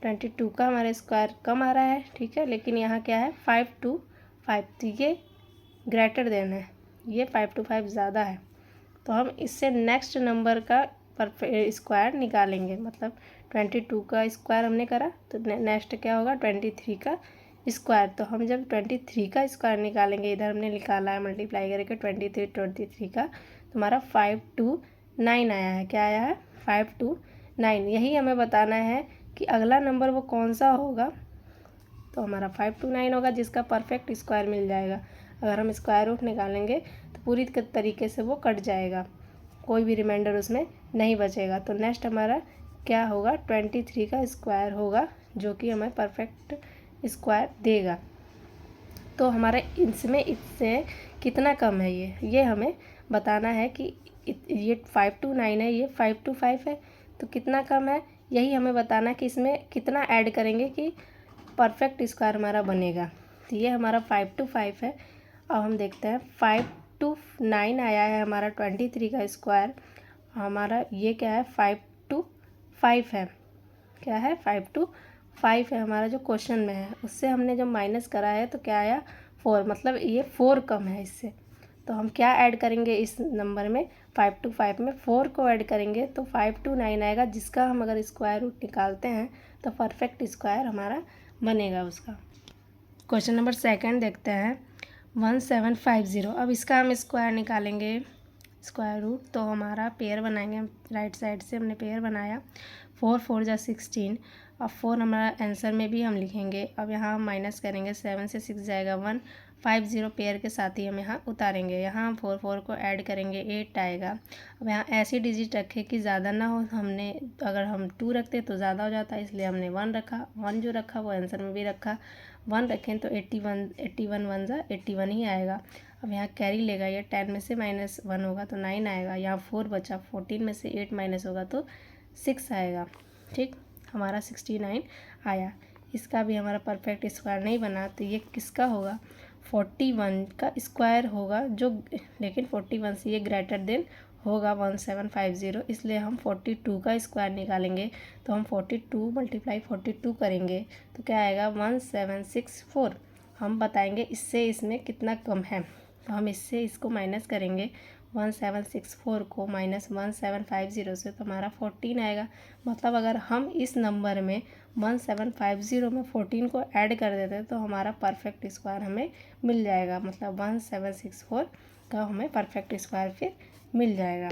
22 का हमारा स्क्वायर कम आ रहा है, ठीक है, लेकिन यहाँ क्या है 5 to 5, तो ये ग्रेटर देन है, ये 5 to 5 ज़्यादा है। तो हम इससे नेक्स्ट नंबर का स्क्वायर निकालेंगे, मतलब 22 का स्क्वायर हमने करा तो नेक्स्ट क्या होगा 23 का स्क्वायर। तो हम जब 23 का स्क्वायर निकालेंगे, इधर हमने निकाला है मल्टीप्लाई करके 23 का, तो हमारा 5 to 9 आया है। क्या आया है 5 to 9। यही हमें बताना है कि अगला नंबर वो कौन सा होगा, तो हमारा 5 to 9 होगा जिसका परफेक्ट स्क्वायर मिल जाएगा। अगर हम स्क्वायर रूट निकालेंगे तो पूरी तरीके से वो कट जाएगा, कोई भी रिमाइंडर उसमें नहीं बचेगा। तो नेक्स्ट हमारा क्या होगा 23 का स्क्वायर होगा, जो कि हमें परफेक्ट स्क्वायर देगा। तो हमारे इससे कितना कम है ये हमें बताना है कि ये 5 to 9 है, ये 5 to 5 है, तो कितना कम है यही हमें बताना है कि इसमें कितना ऐड करेंगे कि परफेक्ट स्क्वायर हमारा बनेगा। तो ये हमारा 5 to 5 है। अब हम देखते हैं 5 to 9 आया है हमारा 23 का स्क्वायर, हमारा ये क्या है 5 to 5 है, क्या है 5 to 5 है हमारा जो क्वेश्चन में है, उससे हमने जब माइनस करा है तो क्या आया 4, मतलब ये 4 कम है इससे। तो हम क्या ऐड करेंगे इस नंबर में 5 to 5 में 4 को ऐड करेंगे तो 5 to 9 आएगा, जिसका हम अगर स्क्वायर रूट निकालते हैं तो परफेक्ट स्क्वायर हमारा बनेगा उसका। क्वेश्चन नंबर सेकंड देखते हैं 1750। अब इसका हम स्क्वायर निकालेंगे स्क्वायर रूट, तो हमारा पेयर बनाएंगे, राइट साइड से हमने पेयर बनाया 4 4 जा 16। अब 4 हमारा आंसर में भी हम लिखेंगे। अब यहाँ हम माइनस करेंगे, 7 से 6 जाएगा 1, 50 पेयर के साथ ही हम यहाँ उतारेंगे, यहाँ हम 4 4 को ऐड करेंगे 8 आएगा। अब यहाँ ऐसी डिजिट रखे कि ज़्यादा ना हो, हमने अगर हम 2 रखते तो ज़्यादा हो जाता, इसलिए हमने 1 रखा, 1 जो रखा वो आंसर में भी रखा, 1 रखें तो 81 1 जा 81 ही आएगा। अब यहाँ कैरी लेगा, ये 10 में से -1 होगा तो 9 आएगा, यहाँ 4 बचा, 14 में से 8 माइनस होगा तो 6 आएगा। ठीक, हमारा 69 आया। इसका भी हमारा परफेक्ट स्क्वायर नहीं बना, तो ये किसका होगा 41 का स्क्वायर होगा, जो लेकिन 41 से ये ग्रेटर देन होगा 1750, इसलिए हम 42 का स्क्वायर निकालेंगे। तो हम 42 × 42 करेंगे तो क्या आएगा 1764। हम बताएंगे इससे इसमें कितना कम है, तो हम इससे इसको माइनस करेंगे, 1764 को -1750 से, तो हमारा 14 आएगा। मतलब अगर हम इस नंबर में 1750 में 14 को ऐड कर देते तो हमारा परफेक्ट स्क्वायर हमें मिल जाएगा, मतलब 1764 का हमें परफेक्ट स्क्वायर फिर मिल जाएगा।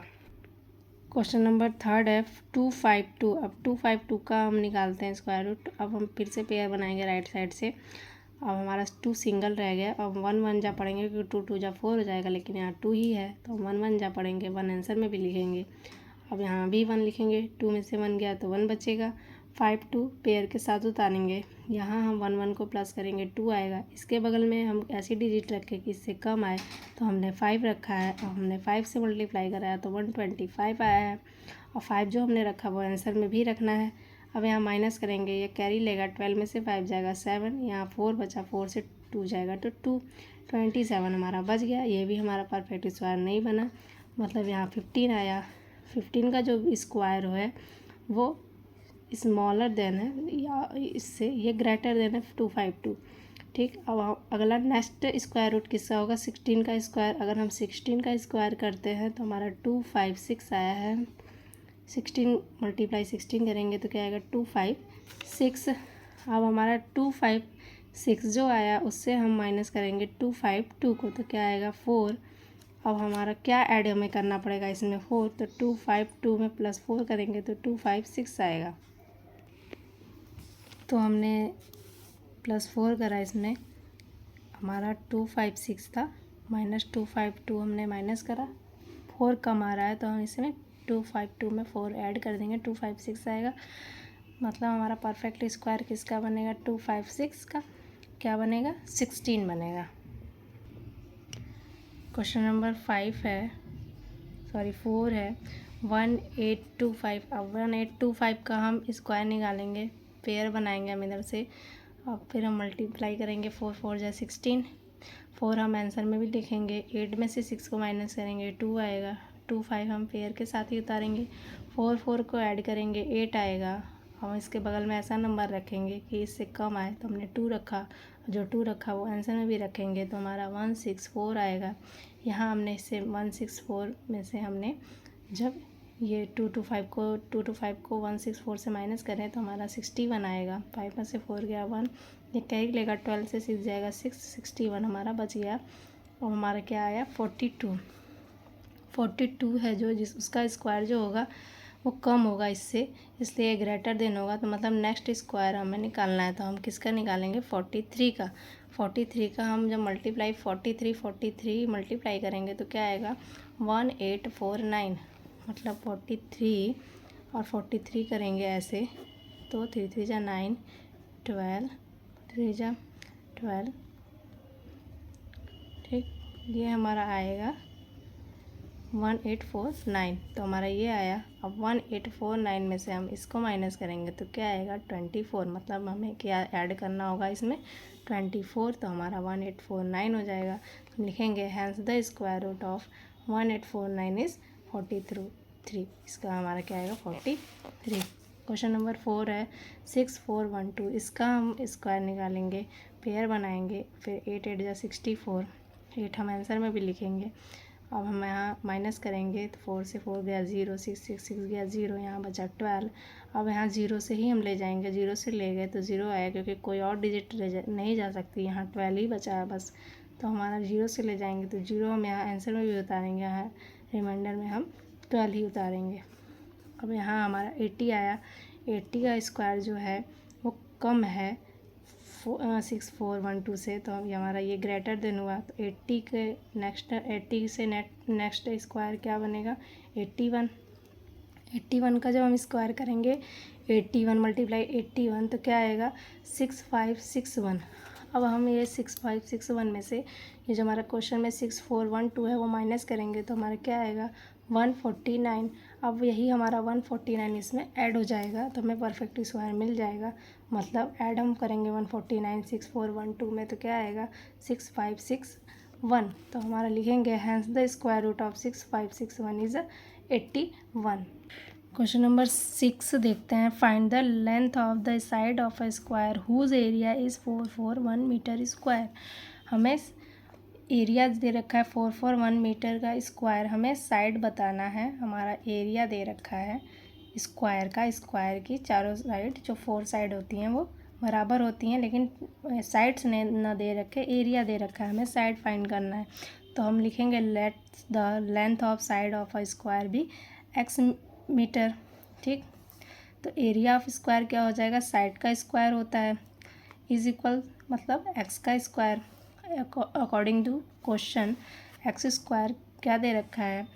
क्वेश्चन नंबर थर्ड है 252। अब 252 का हम निकालते हैं स्क्वायर रूट। अब हम फिर से पेयर बनाएंगे राइट साइड से। अब हमारा 2 सिंगल रह गया, अब 1 1 जा पढ़ेंगे क्योंकि 2 2 जा 4 हो जाएगा, लेकिन यहाँ 2 ही है तो 1 1 जा पढ़ेंगे, 1 आंसर में भी लिखेंगे। अब यहाँ भी 1 लिखेंगे, 2 में से 1 गया तो 1 बचेगा, 5 2 पेयर के साथ उतारेंगे, यहाँ हम 1 1 को प्लस करेंगे 2 आएगा। इसके बगल में हम ऐसी डिजिट रखें कि इससे कम आए, तो हमने 5 रखा है और हमने 5 से मल्टीप्लाई कराया तो 125 आया है। और 5 जो हमने रखा वो आंसर में भी रखना है। अब यहाँ माइनस करेंगे, ये कैरी लेगा, 12 में से 5 जाएगा 7, यहाँ 4 बचा, 4 से 2 जाएगा तो 27 हमारा बच गया। ये भी हमारा परफेक्ट स्क्वायर नहीं बना, मतलब यहाँ 15 आया। 15 का जो स्क्वायर है वो स्मॉलर देन है या इससे ये ग्रेटर देन है 252। ठीक, अब अगला नेक्स्ट स्क्वायर रूट किसका होगा? 16 का स्क्वायर। अगर हम 16 का स्क्वायर करते हैं तो हमारा 256 आया है। 16 मल्टीप्लाई 16 करेंगे तो क्या आएगा? 256। अब हमारा 256 जो आया उससे हम माइनस करेंगे 252 को, तो क्या आएगा? 4। अब हमारा क्या ऐड हमें करना पड़ेगा इसमें? 4, तो 252 में प्लस 4 करेंगे तो 256 आएगा। तो हमने +4 करा, इसमें हमारा 256 था, माइनस 252 हमने माइनस करा, 4 कम आ रहा है तो हम इसमें 252 में 4 ऐड कर देंगे, 256 आएगा। मतलब हमारा परफेक्ट स्क्वायर किसका बनेगा? 256 का क्या बनेगा? 16 बनेगा। क्वेश्चन नंबर 4 है 1825। अब 1825 का हम स्क्वायर निकालेंगे, पेयर बनाएंगे हम इधर से, और फिर हम मल्टीप्लाई करेंगे। 4 4 जा 16, 4 हम आंसर में भी लिखेंगे। 8 में से 6 को माइनस करेंगे 2 आएगा। 2 5 हम पेयर के साथ ही उतारेंगे। 4 4 को ऐड करेंगे 8 आएगा। हम इसके बगल में ऐसा नंबर रखेंगे कि इससे कम आए, तो हमने 2 रखा, जो 2 रखा वो आंसर में भी रखेंगे, तो हमारा 164 आएगा। यहाँ हमने इससे 164 में से हमने जब ये 225 को 164 से माइनस करें तो हमारा 61 आएगा। 5 में से 4 गया 1, ये कैरी लेगा, 12 से 6 जाएगा 6, 61 हमारा बच गया। और हमारा क्या आया? 42 है जो उसका स्क्वायर जो होगा वो कम होगा इससे, इसलिए ग्रेटर देन होगा, तो मतलब नेक्स्ट स्क्वायर हमें निकालना है। तो हम किसका निकालेंगे? 43 का। 43 का हम जब मल्टीप्लाई 43 मल्टीप्लाई करेंगे तो क्या आएगा? 1849। मतलब 43 और 43 करेंगे ऐसे, तो 3 3 जा 9, 12, 3 जा 12। ठीक, ये हमारा आएगा 1849। तो हमारा ये आया। अब 1849 में से हम इसको माइनस करेंगे तो क्या आएगा? 24। मतलब हमें क्या ऐड करना होगा इसमें? 24। तो हमारा 1849 हो जाएगा। हम लिखेंगे hence the square root of 1849 is 43। इसका हमारा क्या आएगा? 43। क्वेश्चन नंबर 4 है 6412। इसका हम स्क्वायर निकालेंगे, पेयर बनाएंगे, फिर 8 8 जा 64, 8 हम आंसर में भी लिखेंगे। अब हम यहाँ माइनस करेंगे तो 4 से 4 गया 0, 6 6 6 गया 0, यहाँ बचा 12। अब यहाँ 0 से ही हम ले जाएंगे, 0 से ले गए तो 0 आया, क्योंकि कोई और डिजिट नहीं जा सकती, यहाँ 12 ही बचा है बस। तो हमारा 0 से ले जाएंगे तो 0 हम यहाँ आंसर में भी उतारेंगे, यहाँ रिमाइंडर में हम 12 ही उतारेंगे। अब यहाँ हमारा 80 आया। 80 का स्क्वायर जो है वो कम है 6412 से, तो हमारा ये ग्रेटर देन हुआ, तो 80 के नेक्स्ट 80 से नेक्स्ट स्क्वायर क्या बनेगा? 81। 81 का जब हम स्क्वायर करेंगे 81 मल्टीप्लाई 81 तो क्या आएगा? 6561। अब हम ये 6561 में से ये जो हमारा क्वेश्चन में 6412 है वो माइनस करेंगे तो हमारा क्या आएगा? 149। अब यही हमारा 149 इसमें ऐड हो जाएगा तो हमें परफेक्ट स्क्वायर मिल जाएगा। मतलब ऐड हम करेंगे 149 6412 में तो क्या आएगा? 6561। तो हमारा लिखेंगे hence the square root of 6561 is 81। Question number 6 देखते हैं। Find the length of the side of a square whose area is 441 metre square. हमें एरिया दे रखा है 441 मीटर का स्क्वायर, हमें साइड बताना है। हमारा एरिया दे रखा है स्क्वायर का, स्क्वायर की चारों साइड जो 4 साइड होती हैं वो बराबर होती हैं, लेकिन साइड्स ने ना दे रखे, एरिया दे रखा है, हमें साइड फाइंड करना है। तो हम लिखेंगे let the length of side of a square भी x मीटर। ठीक, तो एरिया ऑफ स्क्वायर क्या हो जाएगा? साइड का स्क्वायर होता है, इज इक्वल मतलब x का स्क्वायर। According to question x square क्या दे रखा है?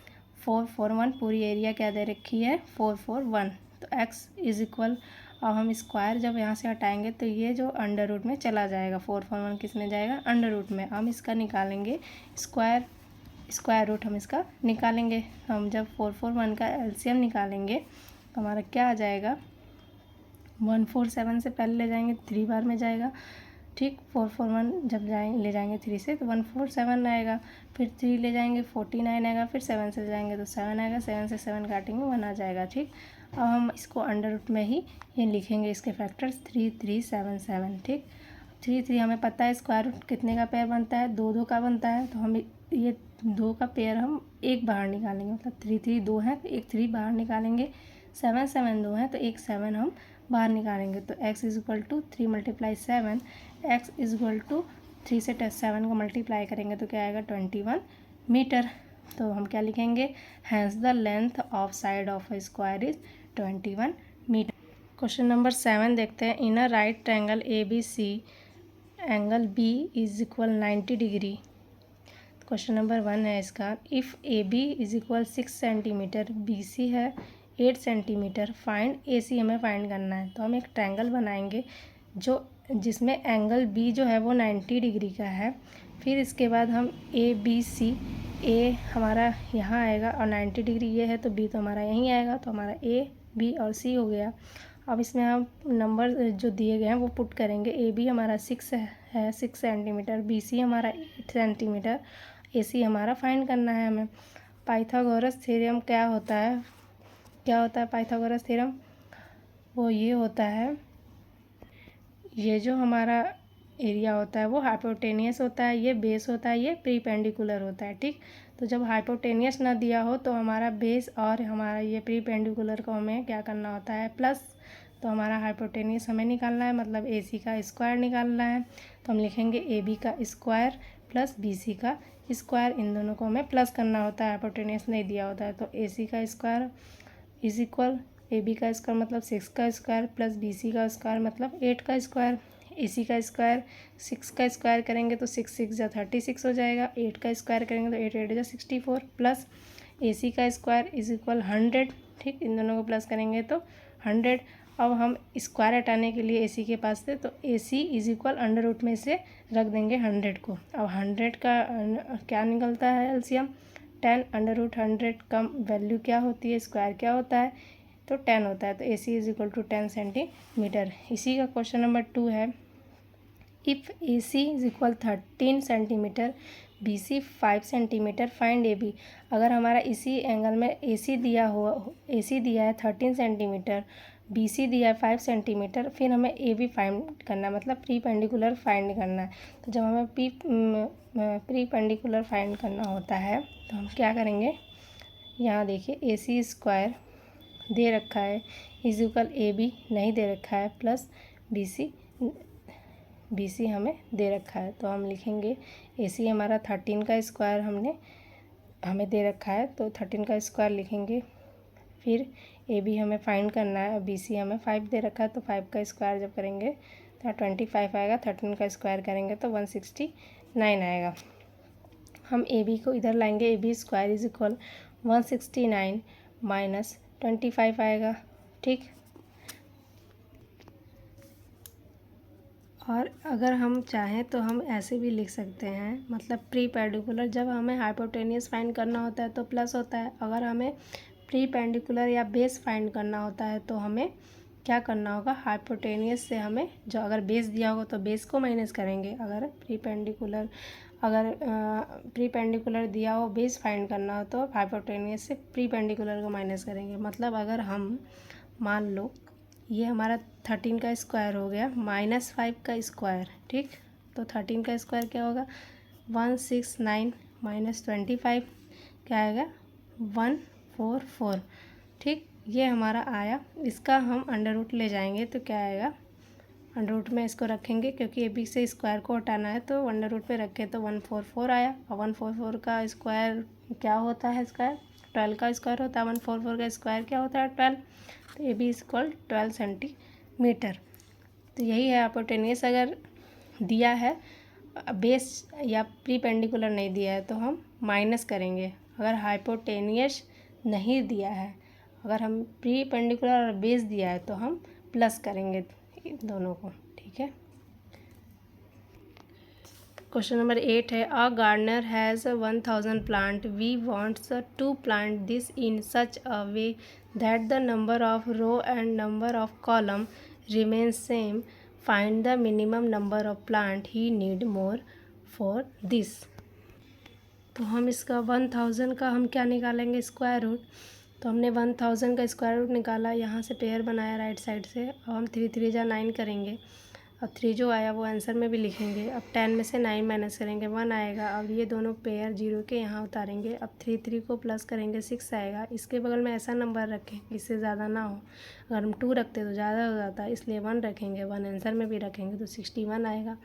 441। पूरी एरिया क्या दे रखी है? 441। तो x इज इक्वल अब हम स्क्वायर जब यहाँ से हटाएंगे तो ये जो अंडर रूट में चला जाएगा, 4/1 किस में जाएगा, अंडर रूट में। हम इसका निकालेंगे स्क्वायर रूट, हम इसका निकालेंगे। हम जब 4/1 का एलसीएम निकालेंगे तो हमारा क्या आ जाएगा, 147 से पहले ले जाएंगे 3 बार में जाएगा, ठीक। 4/1 जब ले जाएंगे 3 से तो 147 आएगा, फिर 3 ले जाएंगे 49 आएगा, फिर 7 से ले जाएंगे तो 7 आएगा, 7 से 7 काटेंगे 1 आ जाएगा, ठीक। अब हम इसको अंडर रूट में ही ये लिखेंगे, इसके फैक्टर्स 3377, ठीक। 3 हमें पता है स्क्वायर रूट कितने का पेयर बनता है, 2 का बनता है, तो हम ये 2 का पेयर हम एक बाहर निकालेंगे, मतलब 3 2 है तो एक 3 बाहर निकालेंगे, 7 2 है तो एक 7 हम बाहर निकालेंगे। तो x is equal to 3 × 7, x is equal to 3 से 7 को मल्टीप्लाई करेंगे तो क्या आएगा, 21 मीटर। तो हम क्या लिखेंगे, hence the length of side of a square is 21 metre. Question number 7 देखते हैं। In a right triangle ABC angle B is equal 90 degree. Question number 1 है इसका, if AB is equal 6 centimetre, BC है 8 centimetre, find AC हमें find करना है। तो हम एक ट्रायंगल बनाएंगे जिसमें एंगल B जो है वो 90 डिग्री का है। फिर इसके बाद हम ABC, A हमारा यहाँ आएगा और 90 डिग्री ये है तो B तो हमारा यहीं आएगा, तो हमारा A, B और C हो गया। अब इसमें हम नंबर जो दिए गए हैं वो पुट करेंगे। AB हमारा 6 है 6 सेंटीमीटर, BC हमारा 8 सेंटीमीटर, AC हमारा फाइंड करना है हमें। पाइथागोरस थ्योरम क्या होता है पाइथागोरस थ्योरम, वो ये होता है, ये जो हमारा एरिया होता है वो हाइपोटेनियस होता है, ये बेस होता है, ये प्रीपेंडिकुलर होता है, ठीक। तो जब हाइपोटेनियस ना दिया हो तो हमारा बेस और हमारा ये प्रीपेंडिकुलर को हमें क्या करना होता है, प्लस। तो हमारा हाइपोटेनियस हमें निकालना है, मतलब AC का स्क्वायर निकालना है। तो हम लिखेंगे AB का स्क्वायर प्लस BC का स्क्वायर, इन दोनों को हमें प्लस करना होता है, हाइपोटेनियस नहीं दिया होता है। तो AC का स्क्वायर इज इक्वल AB का स्क्वायर मतलब 6 का स्क्वायर प्लस BC का स्क्वायर मतलब 8 का स्क्वायर। AC का स्क्वायर 6 का स्क्वायर करेंगे तो 6 6 जा 36 हो जाएगा, 8 का स्क्वायर करेंगे तो 8 8 जा 64 प्लस AC का स्क्वायर इज इक्वल 100, ठीक। इन दोनों को प्लस करेंगे तो 100। अब हम स्क्वायर हटाने के लिए AC के पास थे तो AC is equal under root में से रख देंगे 100 को। अब 100 का क्या निकलता है एलसीएम, 10 अंडर रूट 100 का वैल्यू क्या होती है, स्क्वायर क्या होता है, तो 10 होता है। तो AC is equal to 10 centimetre. इसी का क्वेश्चन नंबर 2 है, if AC is equal 13 centimetre, BC 5 centimetre, find AB। अगर हमारा इसी एंगल में AC दिया है 13 सेंटीमीटर, BC दिया है 5 सेंटीमीटर, फिर हमें AB फाइंड करना है, मतलब प्रीपेंडिकुलर फाइंड करना है। तो जब हमें प्रीपेंडिकुलर फाइंड करना होता है तो हम क्या करेंगे, यहाँ देखिए AC स्क्वायर दे रखा है इज इक्वल AB नहीं दे रखा है, प्लस BC हमें दे रखा है। तो हम लिखेंगे AC हमारा 13 का स्क्वायर हमें दे रखा है तो 13 का स्क्वायर लिखेंगे। फिर AB हमें फाइंड करना है, BC हमें 5 दे रखा है तो 5 का स्क्वायर जब करेंगे तो 25 आएगा, 13 का स्क्वायर करेंगे तो 169 आएगा। हम AB को इधर लाएंगे, AB square is equal 169 minus 25 आएगा, ठीक। और अगर हम चाहें तो हम ऐसे भी लिख सकते हैं, मतलब प्रीपेंडिकुलर जब हमें हाइपोटेनियस फाइंड करना होता है तो प्लस होता है, अगर हमें प्रीपेंडिकुलर या बेस फाइंड करना होता है तो हमें क्या करना होगा, हाइपोटेनियस से हमें जो अगर बेस दिया होगा तो बेस को माइनस करेंगे, अगर प्रीपेंडिकुलर दिया हो बेस फाइंड करना हो तो हाइपोटेनियस से प्रीपेंडिकुलर को माइनस करेंगे। मतलब अगर हम मान लो ये हमारा 13 का स्क्वायर हो गया माइनस 5 का स्क्वायर, ठीक। तो 13 का स्क्वायर क्या होगा, 169 माइनस 25 क्या आएगा, 144, ठीक। ये हमारा आया। इसका हम अंडर रूट ले जाएंगे तो क्या आएगा, अंडर रूट में इसको रखेंगे क्योंकि AB से स्क्वायर को हटाना है तो अंडर रूट पे रखे तो 144 आया। और 144 का स्क्वायर क्या होता है, स्क्वायर 12 का स्क्वायर होता है, 144 का स्क्वायर क्या होता है 12, तो AB इज इक्वल 12 सेंटीमीटर। तो यही है, हाइपोटेनियस अगर दिया है बेस या प्रीपेंडिकुलर नहीं दिया है तो हम माइनस करेंगे, अगर हाइपोटेनियस नहीं दिया है, अगर हम प्रीपेंडिकुलर और बेस दिया है तो हम प्लस करेंगे इन दोनों को, ठीक है। क्वेश्चन नंबर 8 है, a gardener has 1000 plant, we wants to plant this in such a way that the number of row and number of column remain same, find the minimum number of plant he need more for this. तो हम इसका 1000 का हम क्या निकालेंगे, square root. तो हमने 1000 का स्क्वायर रूट निकाला, यहाँ से पेयर बनाया राइट साइड से। अब हम 3 3 जा 9 करेंगे। अब 3 जो आया वो आंसर में भी लिखेंगे। अब 10 में से 9 माइनस करेंगे, 1 आएगा। अब ये दोनों पेयर 0 के यहाँ उतारेंगे। अब 3 3 को प्लस करेंगे, 6 आएगा। इसके बगल में ऐसा नंबर रखें इससे ज़्यादा ना हो, अगर हम 2 रखते तो ज़्यादा हो जाता, इसलिए 1 रखेंगे। 1 आंसर में भी रखेंगे तो 61 आएगा।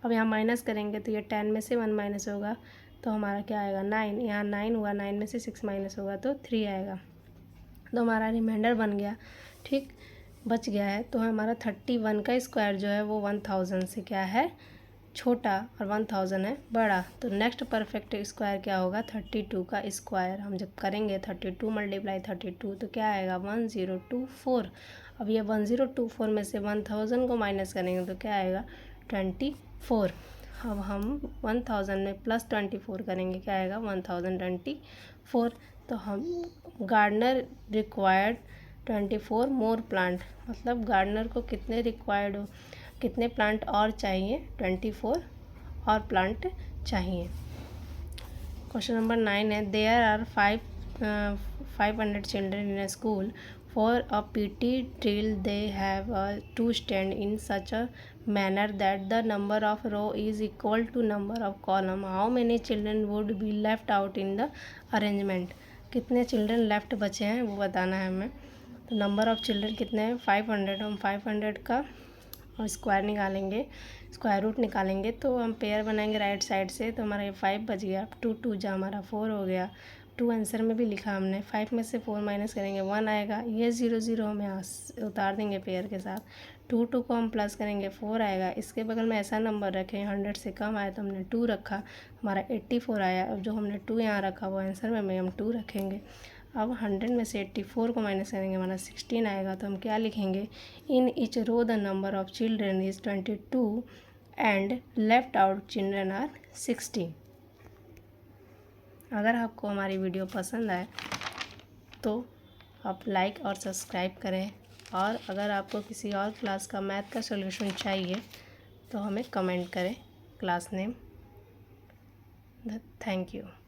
अब यहाँ माइनस करेंगे तो ये 10 में से 1 माइनस होगा तो हमारा क्या आएगा, 9। यहाँ 9 हुआ, 9 में से 6 माइनस होगा तो 3 आएगा। तो हमारा रिमाइंडर बन गया, ठीक, बच गया है। तो हमारा 31 का स्क्वायर जो है वो 1000 से क्या है, छोटा, और 1000 है बड़ा। तो नेक्स्ट परफेक्ट स्क्वायर क्या होगा, 32 का स्क्वायर। हम जब करेंगे 32 मल्टीप्लाई 32 तो क्या आएगा, 1024। अब ये 1024 में से 1000 को माइनस करेंगे तो क्या आएगा, 24। अब हम 1000 में प्लस 24 करेंगे, क्या आएगा, 1024। तो हम गार्डनर रिक्वायर्ड 24 मोर प्लांट, मतलब गार्डनर को कितने रिक्वायर्ड हो, कितने प्लांट और चाहिए, 24 और प्लांट चाहिए। क्वेश्चन नंबर 9 है, there are 500 children in a school, for a PT drill they have to stand in such a manner that the number of row is equal to number of column. How many children would be left out in the arrangement? कितने children left बचे हैं वो बताना है हमें। तो number of children कितने हैं, 500। हम 500 का और स्क्वायर निकालेंगे, स्क्वायर रूट निकालेंगे। तो हम पेयर बनाएंगे राइट साइड से, तो हमारा ये 5 बच गया। 2 2 जा हमारा 4 हो गया। 2 आंसर में भी लिखा हमने। 5 में से 4 माइनस करेंगे, 1 आएगा। ये 0 0 हम यहाँ उतार देंगे पेयर के साथ। 2 2 को हम प्लस करेंगे, 4 आएगा। इसके बगल में ऐसा नंबर रखें 100 से कम आया तो हमने 2 रखा, हमारा 84 आया। अब जो हमने 2 यहाँ रखा वो आंसर में हम 2 रखेंगे। अब 100 में से 84 को माइनस करेंगे, हमारा 16 आएगा। तो हम क्या लिखेंगे, in each row the number of children is 22 and left out children are 60। अगर आपको हमारी वीडियो पसंद आए तो आप लाइक और सब्सक्राइब करें, और अगर आपको किसी और क्लास का मैथ का सॉल्यूशन चाहिए तो हमें कमेंट करें, क्लास नेम। Thank you.